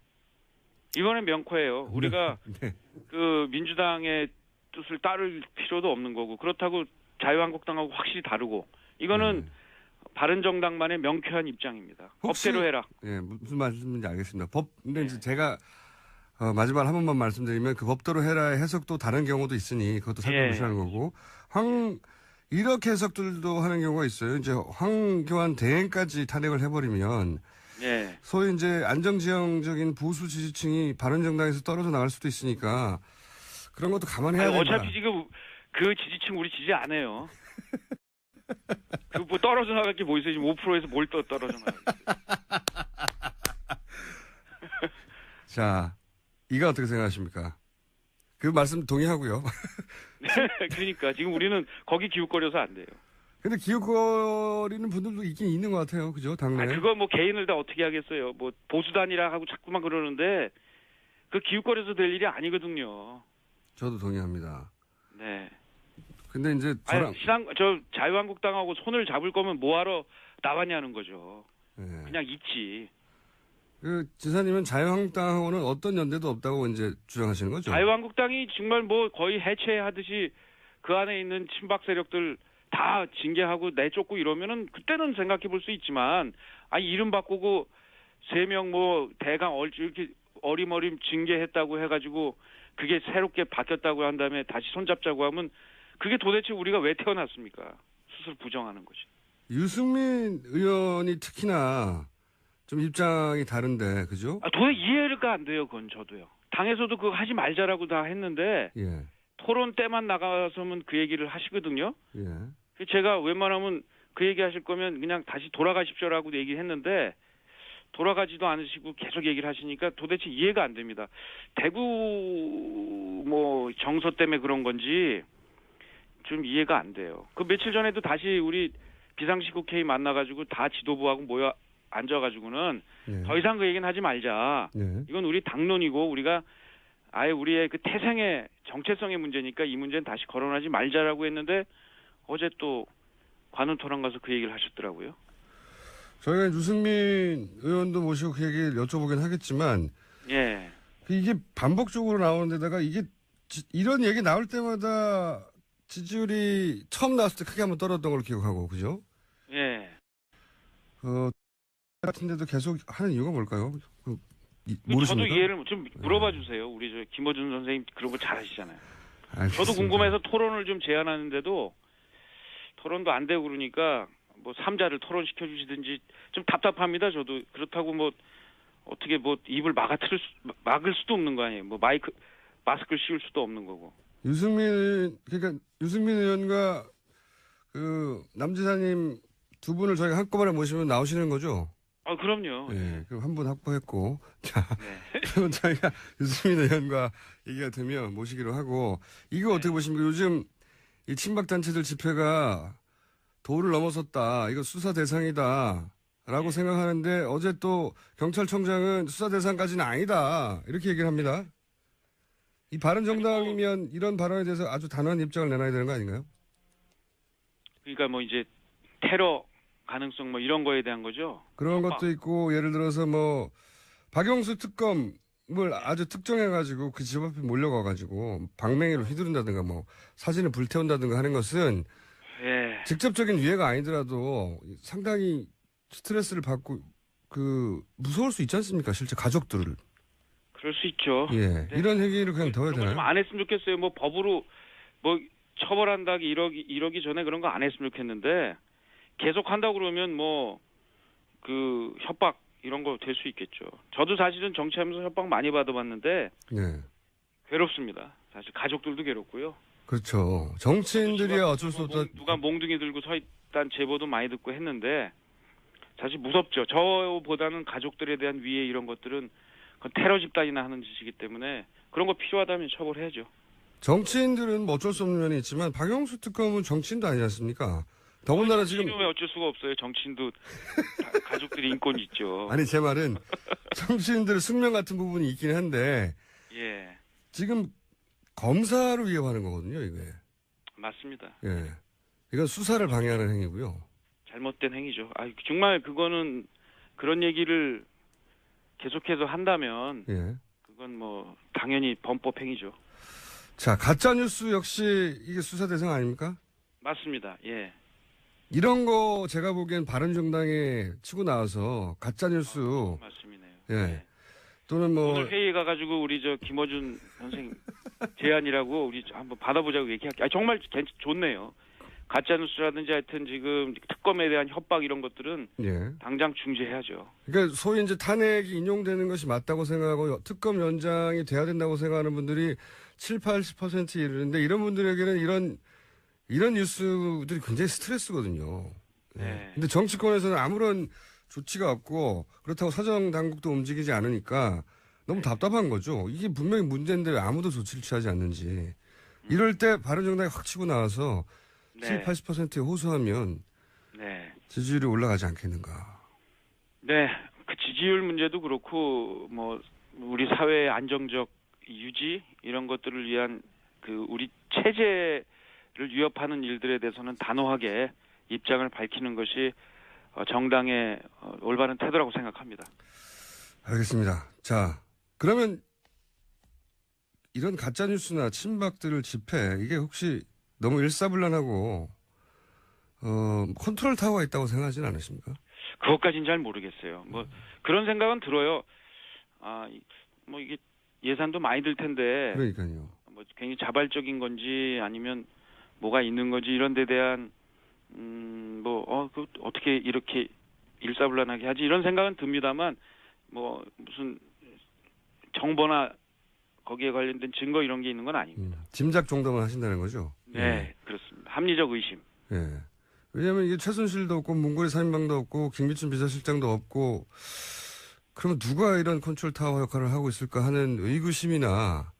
이번엔 명쾌해요. 우리가 네. 그 민주당의 뜻을 따를 필요도 없는 거고 그렇다고 자유한국당하고 확실히 다르고 이거는 바른정당만의 명쾌한 입장입니다. 법대로 해라. 예, 무슨 말씀인지 알겠습니다. 근데 이제 제가 마지막 한 번만 말씀드리면 그 법대로 해라의 해석도 다른 경우도 있으니 그것도 살펴보시는 거고 이렇게 해석들도 하는 경우가 있어요. 이제 황교안 대행까지 탄핵을 해버리면 소위 이제 안정지형적인 보수 지지층이 바른정당에서 떨어져 나갈 수도 있으니까 그런 것도 감안해야 된다. 어차피 지금 그 지지층 우리 지지 안 해요. 그 뭐 떨어져 나갈 게 뭐 있어요? 지금 5%에서 뭘 떨어져 나가겠어요? 자, 이거 어떻게 생각하십니까? 그 말씀 동의하고요. 그러니까 지금 우리는 거기 기웃거려서 안 돼요. 근데 기웃거리는 분들도 있긴 있는 것 같아요. 그죠? 당내에. 그거 뭐 개인을 다 어떻게 하겠어요. 뭐 보수단이라 하고 자꾸만 그러는데 그 기웃거려서 될 일이 아니거든요. 저도 동의합니다. 네. 근데 이제 자유한국당하고 손을 잡을 거면 뭐하러 나왔냐는 거죠. 네. 그냥 있지. 그 지사님은 자유한국당하고는 어떤 연대도 없다고 이제 주장하시는 거죠? 자유한국당이 정말 뭐 거의 해체하듯이 그 안에 있는 친박 세력들 다 징계하고 내쫓고 이러면은 그때는 생각해 볼 수 있지만 이름 바꾸고 3명 뭐 대강 이렇게 어림어림 징계했다고 해가지고 그게 새롭게 바뀌었다고 한 다음에 다시 손잡자고 하면 그게 도대체 우리가 왜 태어났습니까? 스스로 부정하는 거지. 유승민 의원이 특히나 좀 입장이 다른데, 그죠? 도대체 이해가 안 돼요, 그건 저도요. 당에서도 그거 하지 말자라고 다 했는데, 토론 때만 나가서면 그 얘기를 하시거든요. 제가 웬만하면 그 얘기 하실 거면 그냥 다시 돌아가십시오라고 얘기했는데, 돌아가지도 않으시고 계속 얘기를 하시니까 도대체 이해가 안 됩니다. 대구 뭐 정서 때문에 그런 건지 좀 이해가 안 돼요. 그 며칠 전에도 다시 우리 비상시국 회의 만나가지고 다 지도부하고 모여 앉아가지고는 더 이상 그 얘기는 하지 말자. 이건 우리 당론이고 우리가 아예 우리의 그 태생의 정체성의 문제니까 이 문제는 다시 거론하지 말자라고 했는데 어제 또 관훈 토론 가서 그 얘기를 하셨더라고요. 저희가 유승민 의원도 모시고 그 얘기를 여쭤보긴 하겠지만 이게 반복적으로 나오는 데다가 이게 이런 얘기 나올 때마다 지지율이 처음 나왔을 때 크게 한번 떨어졌던 걸로 기억하고 그죠? 같은데도 계속 하는 이유가 뭘까요? 모르십니까? 저도 이해를 좀 물어봐 주세요. 우리 김어준 선생님 그런 거 잘하시잖아요. 알겠습니다. 저도 궁금해서 토론을 좀 제안하는데도 토론도 안 되고 그러니까 뭐 3자를 토론시켜 주시든지 좀 답답합니다. 저도 그렇다고 뭐 어떻게 뭐 입을 막을 수도 없는 거 아니에요. 뭐 마스크를 씌울 수도 없는 거고. 유승민 의원과 그 남지사님 두 분을 저희가 한꺼번에 모시면 나오시는 거죠? 그럼요. 그럼 한 분 확보했고. 자, 그럼 저희가 유승민 의원과 얘기가 되면 모시기로 하고, 이거 어떻게 보십니까? 요즘 이 친박단체들 집회가 도를 넘어섰다. 이거 수사 대상이다. 라고 생각하는데, 어제 또 경찰청장은 수사 대상까지는 아니다. 이렇게 얘기를 합니다. 이 바른정당이면 이런 발언에 대해서 아주 단호한 입장을 내놔야 되는 거 아닌가요? 그러니까 뭐 이제 테러 가능성 뭐 이런 거에 대한 거죠. 그런 것도 있고 예를 들어서 뭐 박영수 특검을 아주 특정해가지고 그 집 앞에 몰려가가지고 방맹이로 휘두른다든가 뭐 사진을 불태운다든가 하는 것은 직접적인 위해가 아니더라도 상당히 스트레스를 받고 무서울 수 있지 않습니까? 실제 가족들을. 그럴 수 있죠. 이런 얘기를 그냥 더 해야 되나요? 안 했으면 좋겠어요. 뭐 법으로 뭐 처벌한다기 이러기 전에 그런 거 안 했으면 좋겠는데 계속 한다고 그러면 뭐 그 협박 이런 거 될 수 있겠죠. 저도 사실은 정치하면서 협박 많이 받아봤는데 네. 괴롭습니다. 사실 가족들도 괴롭고요. 그렇죠. 정치인들이 어쩔 수 없다. 누가 몽둥이 들고 서 있다는 제보도 많이 듣고 했는데 사실 무섭죠. 저보다는 가족들에 대한 위해 이런 것들은 그건 테러 집단이나 하는 짓이기 때문에 그런 거 필요하다면 처벌해야죠. 정치인들은 뭐 어쩔 수 없는 면이 있지만 박영수 특검은 정치인도 아니지 않습니까? 더군다나 지금 왜 어쩔 수가 없어요. 정치인도 가족들이 인권이 있죠. 아니 제 말은 정치인들의 숙명 같은 부분이 있긴 한데 예. 지금 검사를 위협하는 거거든요, 이게. 맞습니다. 예. 이건 수사를 방해하는 행위고요. 잘못된 행위죠. 정말 그거는 그런 얘기를 계속해서 한다면 예. 그건 뭐 당연히 범법 행위죠. 자, 가짜 뉴스 역시 이게 수사 대상 아닙니까? 맞습니다. 예. 이런 거 제가 보기엔 바른정당에 치고 나와서 가짜 뉴스 말씀이네요. 예. 네. 또는 뭐 오늘 회의에 가가지고 우리 김어준 선생 제안이라고 우리 한번 받아보자고 얘기할게요. 정말 좋네요. 가짜 뉴스라든지 하여튼 지금 특검에 대한 협박 이런 것들은 예. 당장 중지해야죠. 그러니까 소위 이제 탄핵이 인용되는 것이 맞다고 생각하고 특검 연장이 돼야 된다고 생각하는 분들이 70~80% 이르는데 이런 분들에게는 이런 뉴스들이 굉장히 스트레스거든요. 예. 네. 근데 정치권에서는 아무런 조치가 없고 그렇다고 사정 당국도 움직이지 않으니까 너무 답답한 거죠. 이게 분명히 문제인데 왜 아무도 조치를 취하지 않는지. 이럴 때 바른정당이 확 치고 나와서 네. 70~80%에 호소하면 네. 지지율이 올라가지 않겠는가. 네. 그 지지율 문제도 그렇고 뭐 우리 사회의 안정적 유지 이런 것들을 위한 그 우리 체제를 위협하는 일들에 대해서는 단호하게 입장을 밝히는 것이 정당의 올바른 태도라고 생각합니다. 알겠습니다. 자, 그러면 이런 가짜뉴스나 친박들을 집회, 이게 혹시 너무 일사불란하고, 컨트롤 타워가 있다고 생각하지는 않으십니까? 그것까지는 잘 모르겠어요. 뭐, 그런 생각은 들어요. 뭐 이게 예산도 많이 들 텐데, 그러니까요. 뭐 괜히 자발적인 건지 아니면 뭐가 있는 건지 이런 데 대한, 그 어떻게 이렇게 일사불란하게 하지 이런 생각은 듭니다만, 뭐 무슨 정보나 거기에 관련된 증거 이런 게 있는 건 아닙니다. 짐작 정도만 하신다는 거죠? 네, 그렇습니다. 합리적 의심. 예. 왜냐하면 이게 최순실도 없고 문고리 3인방도 없고 김기춘 비서실장도 없고 그러면 누가 이런 컨트롤 타워 역할을 하고 있을까 하는 의구심이나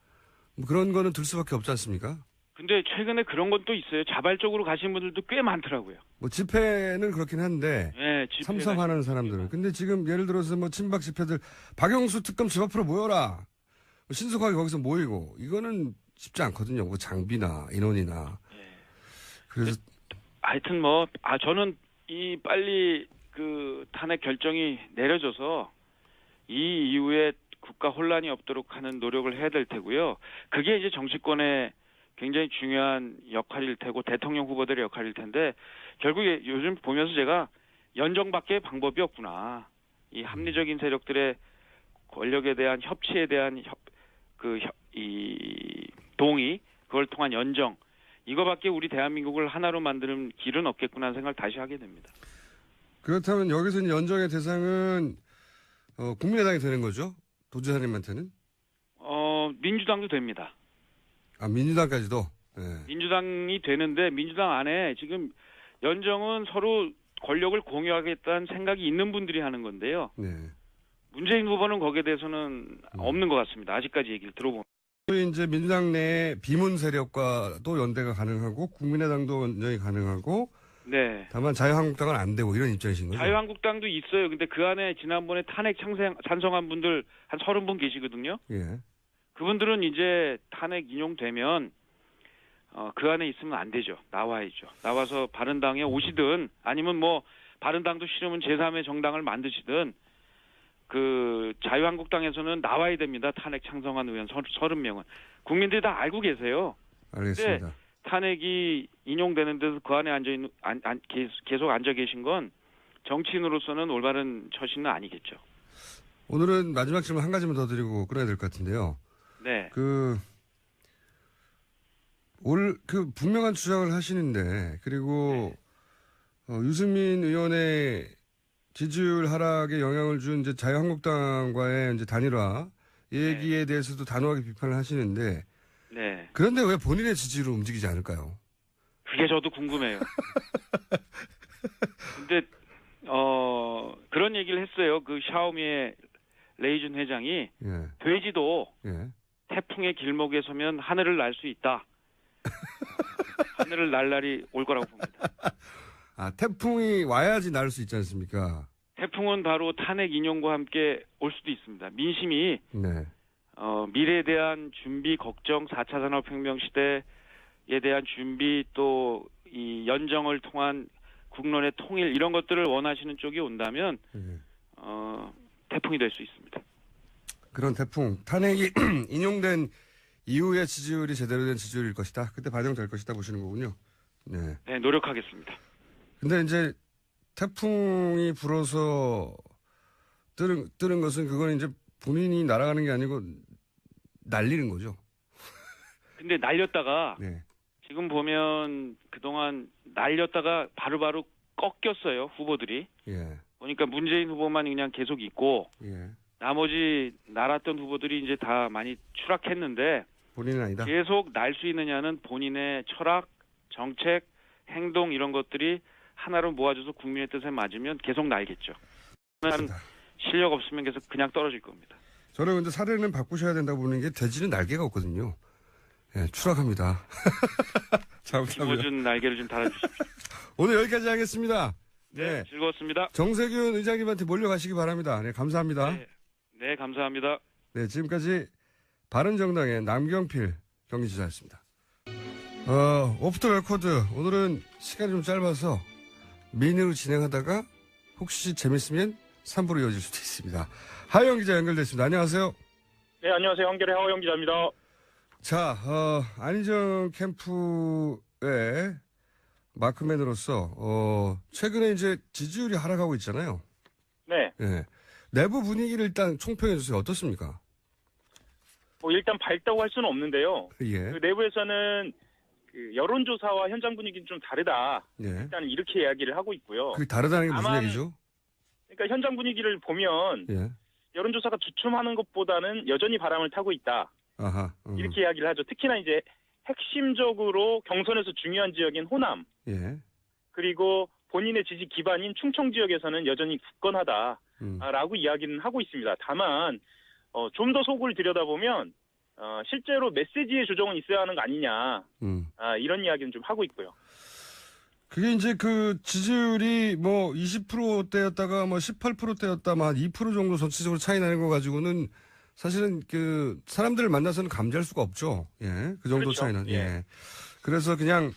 뭐 그런 거는 들 수밖에 없지 않습니까? 근데 최근에 그런 것도 있어요. 자발적으로 가신 분들도 꽤 많더라고요. 뭐 집회는 그렇긴 한데 네, 참석하는 사람들은. 근데 지금 예를 들어서 뭐 친박 집회들 박영수 특검 집 앞으로 모여라. 신속하게 거기서 모이고 이거는 쉽지 않거든요. 뭐 장비나 인원이나. 네. 그래서 하여튼 저는 이 빨리 그 탄핵 결정이 내려져서 이 이후에 국가 혼란이 없도록 하는 노력을 해야 될 테고요. 그게 이제 정치권의 굉장히 중요한 역할일 테고 대통령 후보들의 역할일 텐데 결국에 요즘 보면서 제가 연정밖에 방법이 없구나. 이 합리적인 세력들의 권력에 대한 협치에 대한 동의, 그걸 통한 연정, 이거밖에 우리 대한민국을 하나로 만드는 길은 없겠구나 하는 생각을 다시 하게 됩니다. 그렇다면 여기서 연정의 대상은 국민의당이 되는 거죠? 도지사님한테는? 민주당도 됩니다. 민주당까지도? 네. 민주당이 되는데 민주당 안에 지금 연정은 서로 권력을 공유하겠다는 생각이 있는 분들이 하는 건데요. 네. 문재인 후보는 거기에 대해서는 없는 것 같습니다. 아직까지 얘기를 들어보면. 이제 민주당 내 비문 세력과도 연대가 가능하고 국민의당도 연정이 가능하고 네. 다만 자유한국당은 안 되고 이런 입장이신 거죠? 자유한국당도 있어요. 근데 그 안에 지난번에 탄핵 찬성한 분들 한 30분 계시거든요. 예. 그분들은 이제 탄핵 인용되면 그 안에 있으면 안 되죠. 나와야죠. 나와서 바른당에 오시든 아니면 뭐 바른당도 싫으면 제3의 정당을 만드시든 그 자유한국당에서는 나와야 됩니다. 탄핵 찬성한 의원 30명은. 국민들이 다 알고 계세요. 알겠습니다. 근데 탄핵이 인용되는 데서 그 안에 계속 앉아 계신 건 정치인으로서는 올바른 처신은 아니겠죠. 오늘은 마지막 질문 한 가지만 더 드리고 끊어야 될 것 같은데요. 네. 분명한 주장을 하시는데, 그리고, 유승민 의원의 지지율 하락에 영향을 준 이제 자유한국당과의 이제 단일화 얘기에 대해서도 단호하게 비판을 하시는데 네. 그런데 왜 본인의 지지로 움직이지 않을까요? 그게 저도 궁금해요. 근데 그런 얘기를 했어요. 그 샤오미의 레이준 회장이 예. 돼지도 예. 태풍의 길목에 서면 하늘을 날 수 있다. 하늘을 날 날이 올 거라고 봅니다. 아, 태풍이 와야지 날 수 있지 않습니까? 태풍은 바로 탄핵 인용과 함께 올 수도 있습니다. 민심이 네. 미래에 대한 준비, 걱정, 4차 산업혁명 시대에 대한 준비 또 이 연정을 통한 국론의 통일 이런 것들을 원하시는 쪽이 온다면 태풍이 될 수 있습니다. 그런 태풍, 탄핵이 인용된 이후의 지지율이 제대로 된 지지율일 것이다. 그때 반영될 것이다 보시는 거군요. 네. 네, 노력하겠습니다. 근데 이제 태풍이 불어서 뜨는 것은 그건 이제 본인이 날아가는 게 아니고 날리는 거죠. 근데 날렸다가 네. 지금 보면 그동안 날렸다가 바로바로 꺾였어요, 후보들이. 예. 보니까 문재인 후보만 그냥 계속 있고 예. 나머지 날았던 후보들이 이제 다 많이 추락했는데 본인은 아니다. 계속 날 수 있느냐는 본인의 철학, 정책, 행동 이런 것들이 하나로 모아져서 국민의 뜻에 맞으면 계속 날겠죠. 저는 실력 없으면 계속 그냥 떨어질 겁니다. 저는 근데 사례는 바꾸셔야 된다고 보는 게 돼지는 날개가 없거든요. 예, 추락합니다. 김어준 날개를 좀 달아주십시오. 오늘 여기까지 하겠습니다. 네, 즐거웠습니다. 정세균 의장님한테 몰려가시기 바랍니다. 네, 감사합니다. 네, 감사합니다. 네, 지금까지 바른정당의 남경필 경기지사였습니다. 오프 더 레코드. 오늘은 시간이 좀 짧아서 미니로 진행하다가 혹시 재밌으면 3부로 이어질 수도 있습니다. 하영 기자 연결됐습니다. 안녕하세요. 네, 안녕하세요. 한겨레 하영 기자입니다. 자, 안희정 캠프의 마크맨으로서 최근에 이제 지지율이 하락하고 있잖아요. 네. 네. 내부 분위기를 일단 총평해 주세요. 어떻습니까? 뭐 일단 밝다고 할 수는 없는데요. 예. 그 내부에서는 그 여론조사와 현장 분위기는 좀 다르다. 예. 일단 이렇게 이야기를 하고 있고요. 그게 다르다는 게 무슨 얘기죠? 그러니까 현장 분위기를 보면 예. 여론조사가 주춤하는 것보다는 여전히 바람을 타고 있다. 아하. 이렇게 이야기를 하죠. 특히나 이제 핵심적으로 경선에서 중요한 지역인 호남, 예. 그리고 본인의 지지 기반인 충청 지역에서는 여전히 굳건하다라고 이야기는 하고 있습니다. 다만 좀 더 속을 들여다보면 실제로 메시지의 조정은 있어야 하는 거 아니냐, 이런 이야기는 좀 하고 있고요. 그게 이제 그 지지율이 뭐 20%대였다가 뭐 18%대였다, 한 2% 정도 전체적으로 차이 나는 거 가지고는 사실은 그 사람들을 만나서는 감지할 수가 없죠. 예, 그 정도 그렇죠. 차이는. 예. 예. 그래서 그냥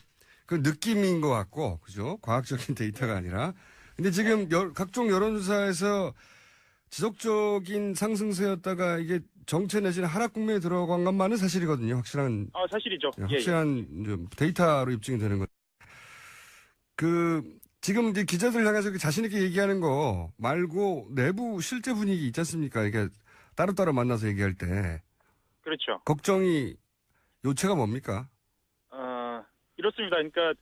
그 느낌인 것 같고, 그죠? 과학적인 데이터가 아니라. 근데 지금 각종 여론조사에서 지속적인 상승세였다가 이게 정체 내지는 하락 국면에 들어간 것만은 사실이거든요. 확실한. 사실이죠. 확실한 데이터로 입증이 되는 거. 지금 이제 기자들 향해서 자신있게 얘기하는 거 말고 내부 실제 분위기 있지 않습니까? 이게 따로따로 만나서 얘기할 때. 그렇죠. 걱정이, 요체가 뭡니까? 이렇습니다. 그러니까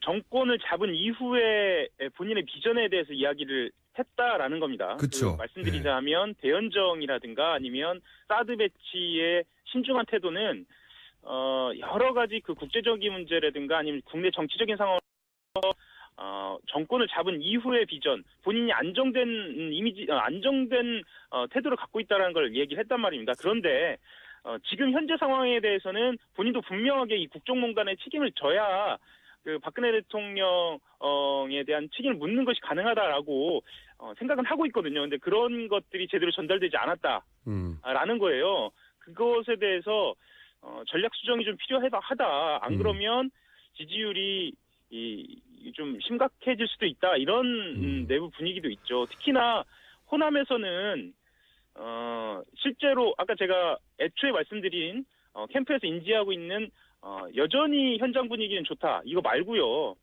정권을 잡은 이후에 본인의 비전에 대해서 이야기를 했다라는 겁니다. 그렇죠. 말씀드리자면 대연정이라든가 아니면 사드 배치의 신중한 태도는 여러 가지 그 국제적인 문제라든가 아니면 국내 정치적인 상황에서 정권을 잡은 이후의 비전, 본인이 안정된 이미지, 안정된 태도를 갖고 있다는 걸 얘기를 했단 말입니다. 그런데 지금 현재 상황에 대해서는 본인도 분명하게 이 국정농단의 책임을 져야 그 박근혜 대통령에 대한 책임을 묻는 것이 가능하다라고 생각은 하고 있거든요. 근데 그런 것들이 제대로 전달되지 않았다라는 거예요. 그것에 대해서 전략 수정이 좀 필요하다. 안 그러면 지지율이 좀 심각해질 수도 있다. 이런 내부 분위기도 있죠. 특히나 호남에서는 실제로 아까 제가 애초에 말씀드린 캠프에서 인지하고 있는 여전히 현장 분위기는 좋다. 이거 말고요.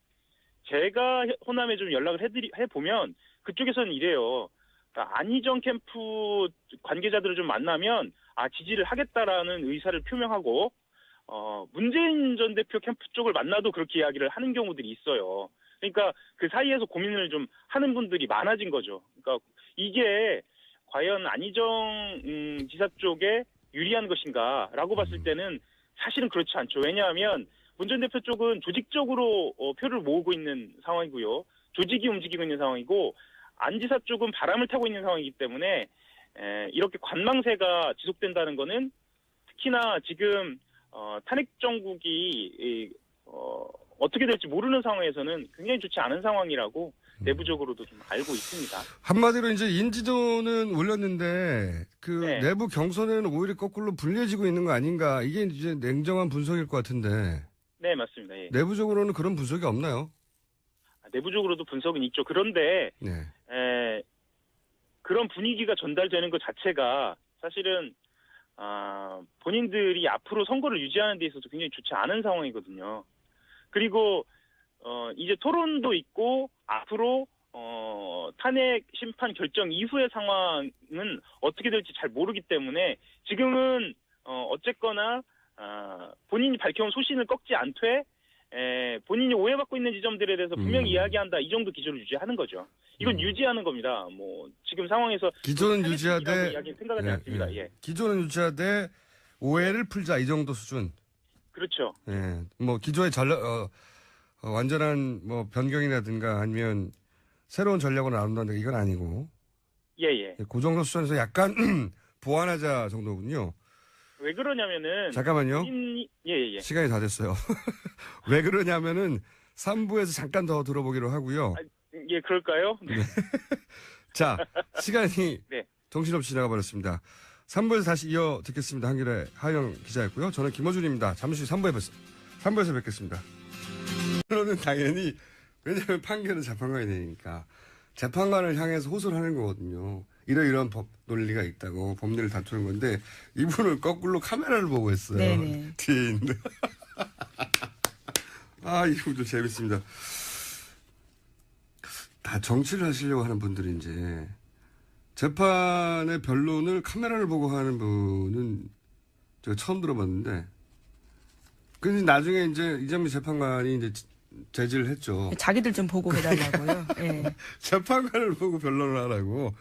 제가 호남에 좀 연락을 해보면 그쪽에서는 이래요. 그러니까 안희정 캠프 관계자들을 좀 만나면 지지를 하겠다라는 의사를 표명하고 문재인 전 대표 캠프 쪽을 만나도 그렇게 이야기를 하는 경우들이 있어요. 그러니까 그 사이에서 고민을 좀 하는 분들이 많아진 거죠. 그러니까 이게 과연 안희정 지사 쪽에 유리한 것인가라고 봤을 때는 사실은 그렇지 않죠. 왜냐하면 문 전 대표 쪽은 조직적으로 표를 모으고 있는 상황이고요. 조직이 움직이고 있는 상황이고 안 지사 쪽은 바람을 타고 있는 상황이기 때문에 이렇게 관망세가 지속된다는 거는 특히나 지금 탄핵 정국이 어떻게 될지 모르는 상황에서는 굉장히 좋지 않은 상황이라고 내부적으로도 좀 알고 있습니다. 한마디로 이제 인지도는 올렸는데 그 내부 경선에는 오히려 거꾸로 불리해지고 있는 거 아닌가, 이게 이제 냉정한 분석일 것 같은데. 네, 맞습니다. 예. 내부적으로는 그런 분석이 없나요? 내부적으로도 분석은 있죠. 그런데 네. 그런 분위기가 전달되는 것 자체가 사실은 본인들이 앞으로 선거를 유지하는 데 있어서 굉장히 좋지 않은 상황이거든요. 그리고 이제 토론도 있고 앞으로 탄핵 심판 결정 이후의 상황은 어떻게 될지 잘 모르기 때문에 지금은 어쨌거나 본인이 밝혀온 소신을 꺾지 않되 본인이 오해받고 있는 지점들에 대해서 분명히 이야기한다, 이 정도 기조를 유지하는 거죠. 이건 유지하는 겁니다. 뭐 지금 상황에서 기조는 유지하되 생각하지 않습니다. 예. 기조는 유지하되 오해를 풀자, 이 정도 수준. 그렇죠. 예. 뭐 기조의 완전한 뭐 변경이라든가 아니면 새로운 전략으로 나온다는 이건 아니고. 예. 그 정도 수준에서 약간 보완하자 정도군요. 왜 그러냐면은 잠깐만요. 예. 시간이 다 됐어요. 왜 그러냐면은 3부에서 잠깐 더 들어보기로 하고요. 예, 그럴까요? 네. 자, 시간이 네. 정신없이 지나가 버렸습니다. 3부에서 다시 이어 듣겠습니다. 한길의 하영 기자였고요. 저는 김어준입니다. 잠시 3부에서 뵙겠습니다. 그러면 당연히, 왜냐하면 판결은 재판관이 되니까 재판관을 향해서 호소를 하는 거거든요. 이러이러한 법 논리가 있다고 법리를 다투는 건데 이분은 거꾸로 카메라를 보고 했어요. 네네. 뒤에 있는. 이분들 재밌습니다. 다 정치를 하시려고 하는 분들이 이제 재판의 변론을 카메라를 보고 하는 분은 제가 처음 들어봤는데, 근데 나중에 이제 이재명 재판관이 이제 제지를 했죠. 자기들 좀 보고 해달라고요. 예. 재판관을 보고 변론을 하라고.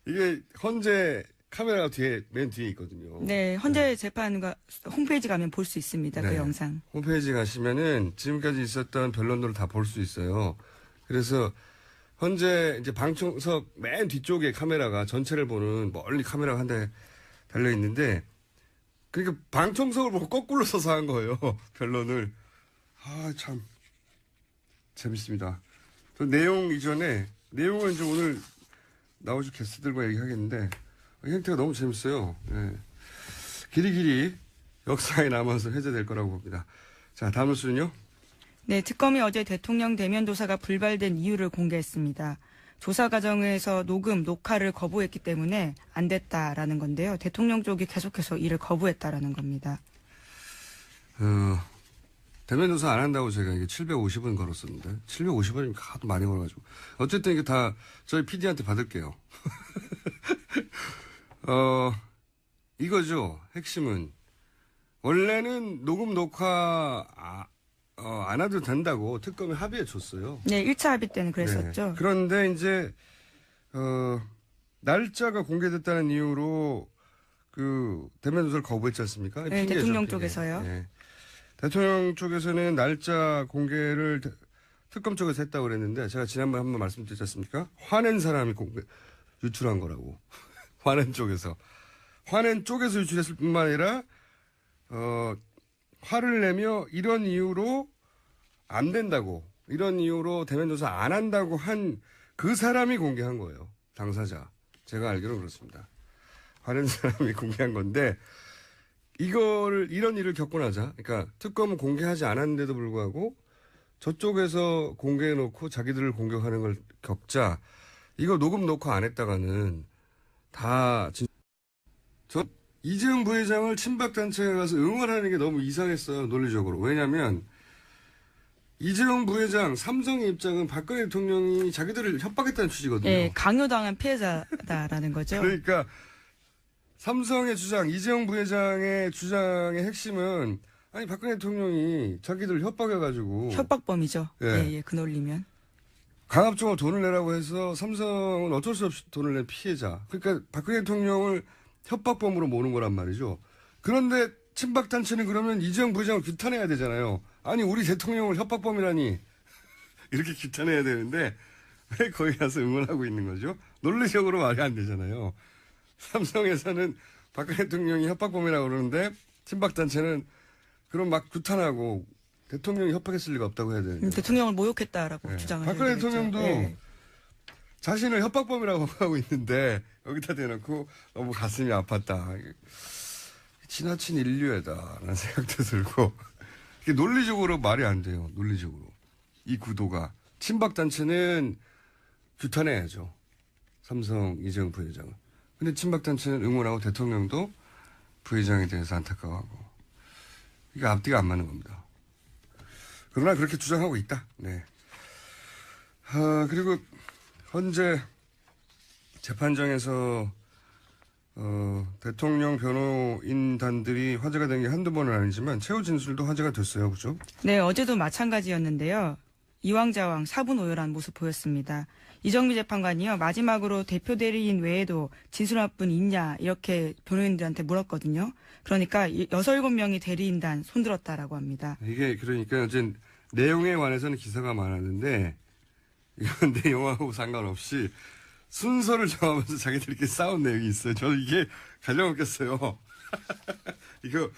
이게 헌재 카메라가 맨 뒤에 있거든요. 네, 헌재 재판과 홈페이지 가면 볼 수 있습니다. 네. 그 영상. 홈페이지 가시면은 지금까지 있었던 변론들을 다 볼 수 있어요. 그래서 헌재 이제 방청석 맨 뒤쪽에 카메라가 전체를 보는 멀리 카메라가 한 대 달려 있는데, 그러니까 방청석을 보고 거꾸로 서서 한 거예요. 변론을. 참 재밌습니다. 저 내용 이전에 내용은 이제 오늘 나오실 게스트들과 얘기하겠는데 형태가 너무 재밌어요. 예. 길이길이 역사에 남아서 회자될 거라고 봅니다. 자, 다음 뉴스는요. 네, 특검이 어제 대통령 대면 조사가 불발된 이유를 공개했습니다. 조사 과정에서 녹화를 거부했기 때문에 안 됐다라는 건데요. 대통령 쪽이 계속해서 이를 거부했다라는 겁니다. 대면 조사 안 한다고 제가 이게 750원 걸었었는데 750원이면 하도 많이 걸어가지고 어쨌든 이게 다 저희 PD한테 받을게요. 이거죠. 핵심은 원래는 녹화 안 해도 된다고 특검이 합의해 줬어요. 네, 1차 합의 때는 그랬었죠. 네. 그런데 이제 날짜가 공개됐다는 이유로 그 대면 조사를 거부했지 않습니까? 네, 대통령 쪽에서요. 네. 대통령 쪽에서는 날짜 공개를 특검 쪽에서 했다고 그랬는데 제가 지난번에 한번 말씀드렸지 않습니까? 화낸 사람이 유출한 거라고. 화낸 쪽에서 유출했을 뿐만 아니라 화를 내며 이런 이유로 안 된다고, 이런 이유로 대면 조사 안 한다고 한 그 사람이 공개한 거예요. 당사자. 제가 알기로는 그렇습니다. 화낸 사람이 공개한 건데 이런 일을 겪고 나자, 그러니까 특검은 공개하지 않았는데도 불구하고 저쪽에서 공개해놓고 자기들을 공격하는 걸 겪자, 이거 녹화 안 했다가는 저 이재용 부회장을 친박단체에 가서 응원하는 게 너무 이상했어요, 논리적으로. 왜냐면 이재용 부회장, 삼성의 입장은 박근혜 대통령이 자기들을 협박했다는 취지거든요. 네, 강요당한 피해자다라는 거죠. 그러니까 삼성의 주장, 이재용 부회장의 주장의 핵심은, 아니 박근혜 대통령이 자기들 협박해가지고 협박범이죠. 예. 예, 그 논리면. 강압적으로 돈을 내라고 해서 삼성은 어쩔 수 없이 돈을 낸 피해자. 그러니까 박근혜 대통령을 협박범으로 모는 거란 말이죠. 그런데 친박단체는 그러면 이재용 부회장을 규탄해야 되잖아요. 아니 우리 대통령을 협박범이라니 이렇게 규탄해야 되는데 왜 거기 가서 응원하고 있는 거죠? 논리적으로 말이 안 되잖아요. 삼성에서는 박근혜 대통령이 협박범이라고 그러는데 친박단체는 그럼 막 규탄하고 대통령이 협박했을 리가 없다고 해야 되는데. 대통령을 모욕했다라고 네. 주장을 박근혜 했죠. 대통령도 네. 자신을 협박범이라고 하고 있는데 여기다 대놓고 너무 가슴이 아팠다. 지나친 인류애다라는 생각도 들고 이게 논리적으로 말이 안 돼요. 논리적으로. 이 구도가. 친박단체는 규탄해야죠. 삼성 이재용 부회장을. 근데 친박단체는 응원하고 대통령도 부회장에 대해서 안타까워하고. 이게 앞뒤가 안 맞는 겁니다. 그러나 그렇게 주장하고 있다. 네. 그리고 현재 재판장에서 대통령 변호인단들이 화제가 된 게 한두 번은 아니지만 최후 진술도 화제가 됐어요. 그죠? 네, 어제도 마찬가지였는데요. 이왕좌왕 사분오열한 모습 보였습니다. 이정미 재판관이요. 마지막으로 대표 대리인 외에도 진술할 분 있냐 이렇게 변호인들한테 물었거든요. 그러니까 6, 7명이 대리인단 손들었다라고 합니다. 이게 그러니까 이제 내용에 관해서는 기사가 많았는데 이건 내용하고 상관없이 순서를 정하면서 자기들끼리 싸운 내용이 있어요. 저는 이게 가장 웃겼어요. 이거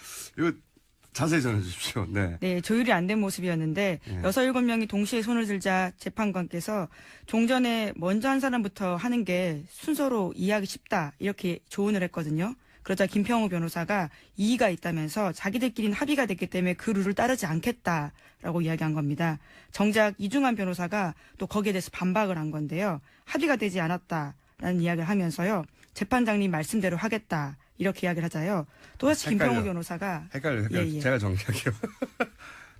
자세히 전해 주십시오. 네. 네, 조율이 안 된 모습이었는데 6, 7명이 동시에 손을 들자 재판관께서 종전에 먼저 한 사람부터 하는 게 순서로 이해하기 쉽다 이렇게 조언을 했거든요. 그러자 김평우 변호사가 이의가 있다면서 자기들끼리는 합의가 됐기 때문에 그 룰을 따르지 않겠다라고 이야기한 겁니다. 정작 이중환 변호사가 또 거기에 대해서 반박을 한 건데요. 합의가 되지 않았다라는 이야기를 하면서요. 재판장님 말씀대로 하겠다 이렇게 이야기를 하자요. 또다시 김평우 변호사가 헷갈려요. 예. 제가 정리할게요.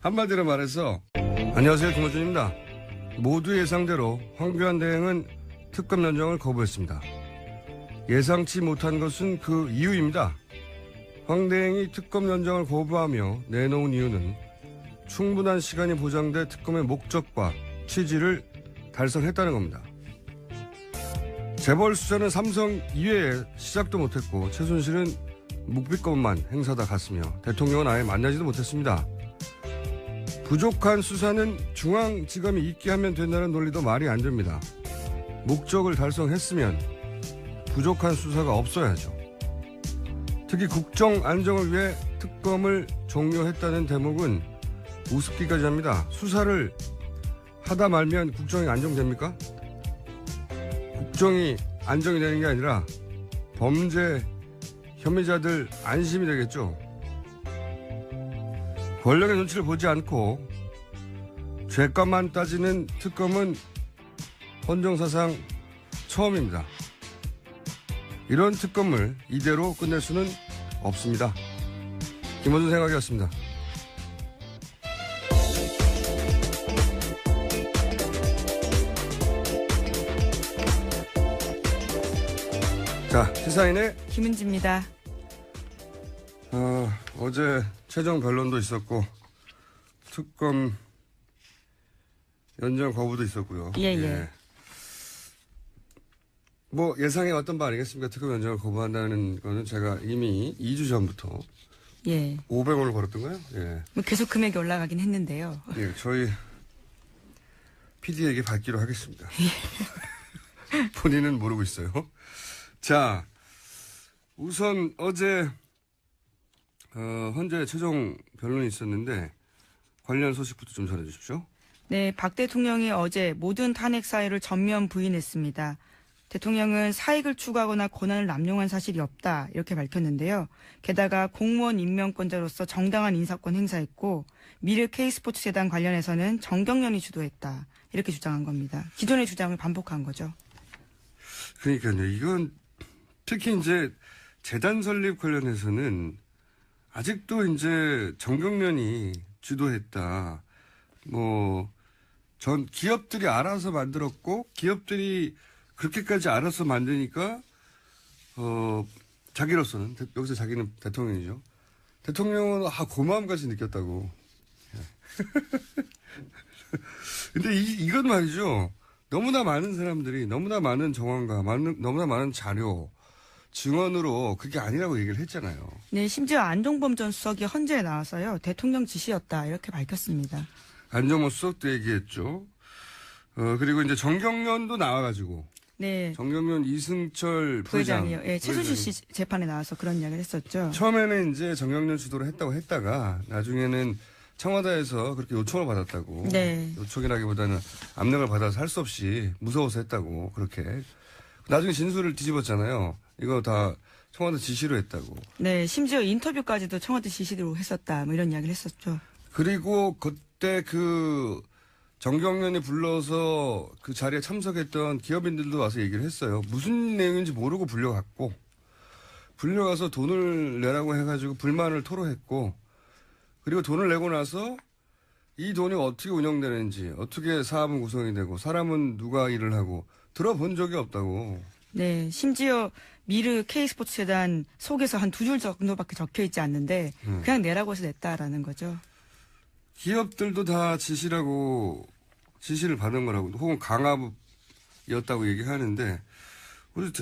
한마디로 말해서 안녕하세요. 김호준입니다. 모두 예상대로 황교안 대행은 특검 연정을 거부했습니다. 예상치 못한 것은 그 이유입니다. 황 대행이 특검 연정을 거부하며 내놓은 이유는 충분한 시간이 보장돼 특검의 목적과 취지를 달성했다는 겁니다. 재벌 수사는 삼성 이외에 시작도 못했고 최순실은 묵비권만 행사다 갔으며 대통령은 아예 만나지도 못했습니다. 부족한 수사는 중앙지검이 있게 하면 된다는 논리도 말이 안 됩니다. 목적을 달성했으면 부족한 수사가 없어야죠. 특히 국정 안정을 위해 특검을 종료했다는 대목은 우습기까지 합니다. 수사를 하다 말면 국정이 안정됩니까? 국정이 안정이 되는 게 아니라 범죄 혐의자들 안심이 되겠죠. 권력의 눈치를 보지 않고 죄값만 따지는 특검은 헌정사상 처음입니다. 이런 특검을 이대로 끝낼 수는 없습니다. 김호준 생각이었습니다. 자, 시사인의 김은지입니다. 어제 최종 변론도 있었고 특검 연정 거부도 있었고요. 예. 뭐 예상해 왔던 바 아니겠습니까? 특검 연정을 거부한다는 거는 제가 이미 2주 전부터 500원을 걸었던가요? 예. 뭐 계속 금액이 올라가긴 했는데요. 예, 저희 PD에게 받기로 하겠습니다. 본인은 모르고 있어요. 자, 우선 어제 현재 최종 변론이 있었는데 관련 소식부터 좀 전해 주십시오. 네, 박 대통령이 어제 모든 탄핵 사유를 전면 부인했습니다. 대통령은 사익을 추구하거나 권한을 남용한 사실이 없다 이렇게 밝혔는데요. 게다가 공무원 임명권자로서 정당한 인사권 행사했고 미르 K스포츠 재단 관련해서는 정경련이 주도했다 이렇게 주장한 겁니다. 기존의 주장을 반복한 거죠. 그러니까요. 이건 특히 이제 재단 설립 관련해서는 아직도 이제 정경련이 주도했다. 전 기업들이 알아서 만들었고 기업들이 그렇게까지 알아서 만드니까 자기로서는 여기서 자기는 대통령이죠. 대통령은 고마움까지 느꼈다고. 근데 이건 말이죠. 너무나 많은 사람들이 너무나 많은 정황과 너무나 많은 자료, 증언으로 그게 아니라고 얘기를 했잖아요. 네, 심지어 안종범 전 수석이 헌재에 나와서요. 대통령 지시였다 이렇게 밝혔습니다. 안정호 수석도 얘기했죠. 그리고 이제 정경련도 나와가지고. 네. 정경련 이승철 부회장이요. 예, 최순실 씨 재판에 나와서 그런 이야기를 했었죠. 처음에는 이제 정경련 주도를 했다고 했다가 나중에는 청와대에서 그렇게 요청을 받았다고. 네. 요청이라기보다는 압력을 받아서 할 수 없이 무서워서 했다고 그렇게. 나중에 진술을 뒤집었잖아요. 이거 다 청와대 지시로 했다고. 네, 심지어 인터뷰까지도 청와대 지시로 했었다. 뭐 이런 이야기를 했었죠. 그리고 그때 그 정경련이 불러서 그 자리에 참석했던 기업인들도 와서 얘기를 했어요. 무슨 내용인지 모르고 불려가서 돈을 내라고 해가지고 불만을 토로했고, 그리고 돈을 내고 나서 이 돈이 어떻게 운영되는지, 어떻게 사업은 구성이 되고, 사람은 누가 일을 하고 들어본 적이 없다고. 네, 심지어 미르 K스포츠 재단 속에서 한 2줄 정도밖에 적혀 있지 않는데 그냥 내라고 해서 냈다라는 거죠. 기업들도 다 지시를 받은 거라고, 혹은 강압이었다고 얘기하는데,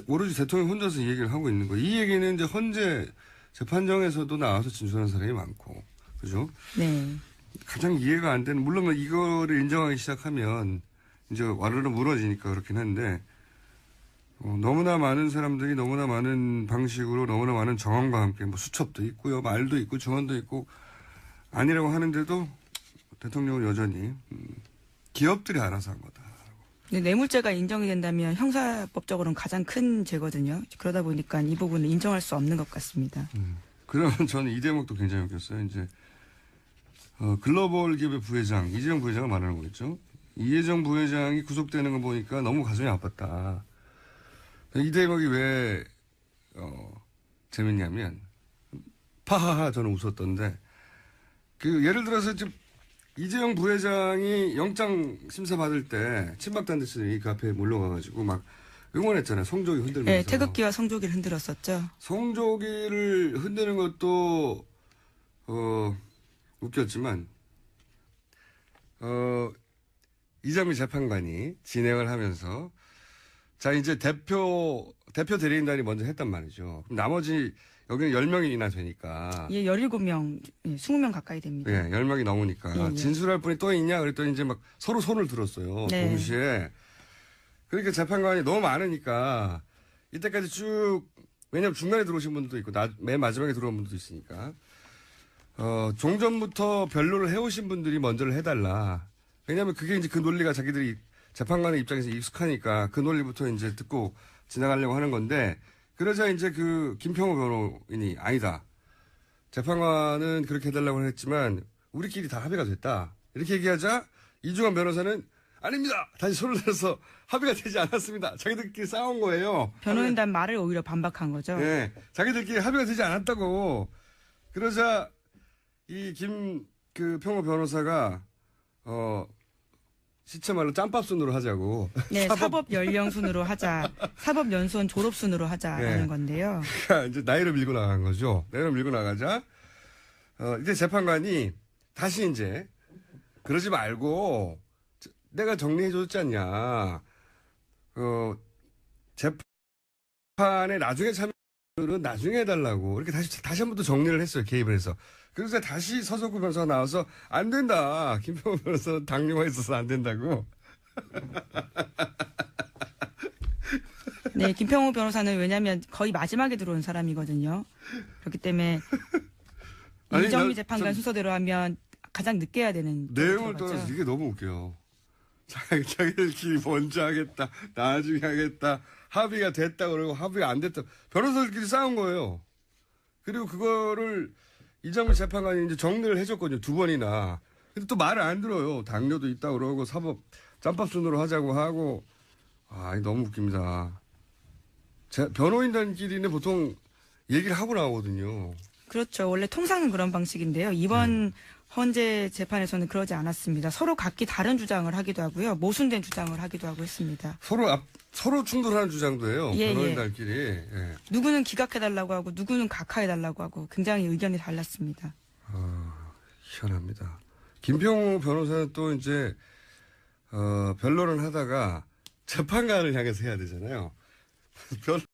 오로지 대통령 혼자서 이 얘기를 하고 있는 거예요. 이 얘기는 이제 헌재 재판정에서도 나와서 진술하는 사람이 많고, 그죠? 네. 가장 이해가 안 되는, 물론 이거를 인정하기 시작하면 이제 와르르 무너지니까 그렇긴 한데, 너무나 많은 사람들이 너무나 많은 방식으로 너무나 많은 정황과 함께 뭐 수첩도 있고요, 말도 있고, 증언도 있고, 아니라고 하는데도 대통령은 여전히 기업들이 알아서 한 거다. 네, 뇌물죄가 인정이 된다면 형사법적으로는 가장 큰 죄거든요. 그러다 보니까 이 부분은 인정할 수 없는 것 같습니다. 그러면 저는 이 대목도 굉장히 웃겼어요. 이제 글로벌 기업의 부회장, 이재용 부회장을 말하는 거겠죠. 이재용 부회장이 구속되는 거 보니까 너무 가슴이 아팠다. 이 대목이 왜 재밌냐면, 파하하 저는 웃었던데, 예를 들어서 지금 이재용 부회장이 영장 심사 받을 때 친박단체들이 그 앞에 몰려가가지고 막 응원했잖아요. 성조기 흔들면서. 네, 태극기와 성조기를 흔들었었죠. 성조기를 흔드는 것도 웃겼지만 이장미 재판관이 진행을 하면서 자 이제 대표 대리인단이 먼저 했단 말이죠. 그럼 나머지 여기는 10명이나 되니까. 예, 17명, 20명 가까이 됩니다. 예, 10명이 넘으니까. 예, 예. 진술할 분이 또 있냐? 그랬더니 이제 막 서로 손을 들었어요. 네. 동시에. 그러니까 재판관이 너무 많으니까 이때까지 쭉, 왜냐면 중간에 들어오신 분들도 있고, 맨 마지막에 들어온 분들도 있으니까. 종전부터 변론을 해오신 분들이 먼저를 해달라. 왜냐면 그게 이제 그 논리가 자기들이 재판관의 입장에서 익숙하니까 그 논리부터 이제 듣고 지나가려고 하는 건데, 그러자 이제 김평호 변호인이 아니다. 재판관은 그렇게 해달라고 했지만 우리끼리 다 합의가 됐다. 이렇게 얘기하자 이중환 변호사는 아닙니다. 다시 손을 들어서 합의가 되지 않았습니다. 자기들끼리 싸운 거예요. 변호인단 말을 오히려 반박한 거죠. 네, 자기들끼리 합의가 되지 않았다고. 그러자 평호 변호사가 시체말로 짬밥순으로 하자고. 네, 사법 연령순으로 하자. 사법 연수원 졸업순으로 하자라는 네. 건데요. 그러니까 이제 나이를 밀고 나간 거죠. 나이를 밀고 나가자. 이제 재판관이 다시 이제 그러지 말고 내가 정리해줬지 않냐. 재판에 나중에 참여는 나중에 해달라고 이렇게 다시 한 번 더 정리를 했어요. 개입을 해서. 그래서 다시 서석구 변호사가 나와서 안 된다. 김평호 변호사는 당뇨가 있어서 안 된다고. 네, 김평호 변호사는 왜냐하면 거의 마지막에 들어온 사람이거든요. 그렇기 때문에 이정미 재판관 순서대로 하면 가장 늦게 해야 되는 내용을 떠나서 이게 너무 웃겨요. 자기들끼리 먼저 하겠다, 나중에 하겠다, 합의가 됐다 그러고 합의가 안 됐다. 변호사들끼리 싸운 거예요. 그리고 그거를 이정미 재판관이 이제 정리를 해줬거든요. 2번이나. 근데 또 말을 안 들어요. 당뇨도 있다 그러고 사법 짬밥순으로 하자고 하고. 아, 너무 웃깁니다. 변호인단끼리는 보통 얘기를 하고 나오거든요. 그렇죠. 원래 통상은 그런 방식인데요. 이번 헌재 재판에서는 그러지 않았습니다. 서로 각기 다른 주장을 하기도 하고요. 모순된 주장을 하기도 하고 했습니다. 서로 충돌하는 주장도 해요. 예, 변호인단끼리. 예. 누구는 기각해달라고 하고 누구는 각하해달라고 하고 굉장히 의견이 달랐습니다. 희한합니다. 김평호 변호사는 또 이제 변론을 하다가 재판관을 향해서 해야 되잖아요.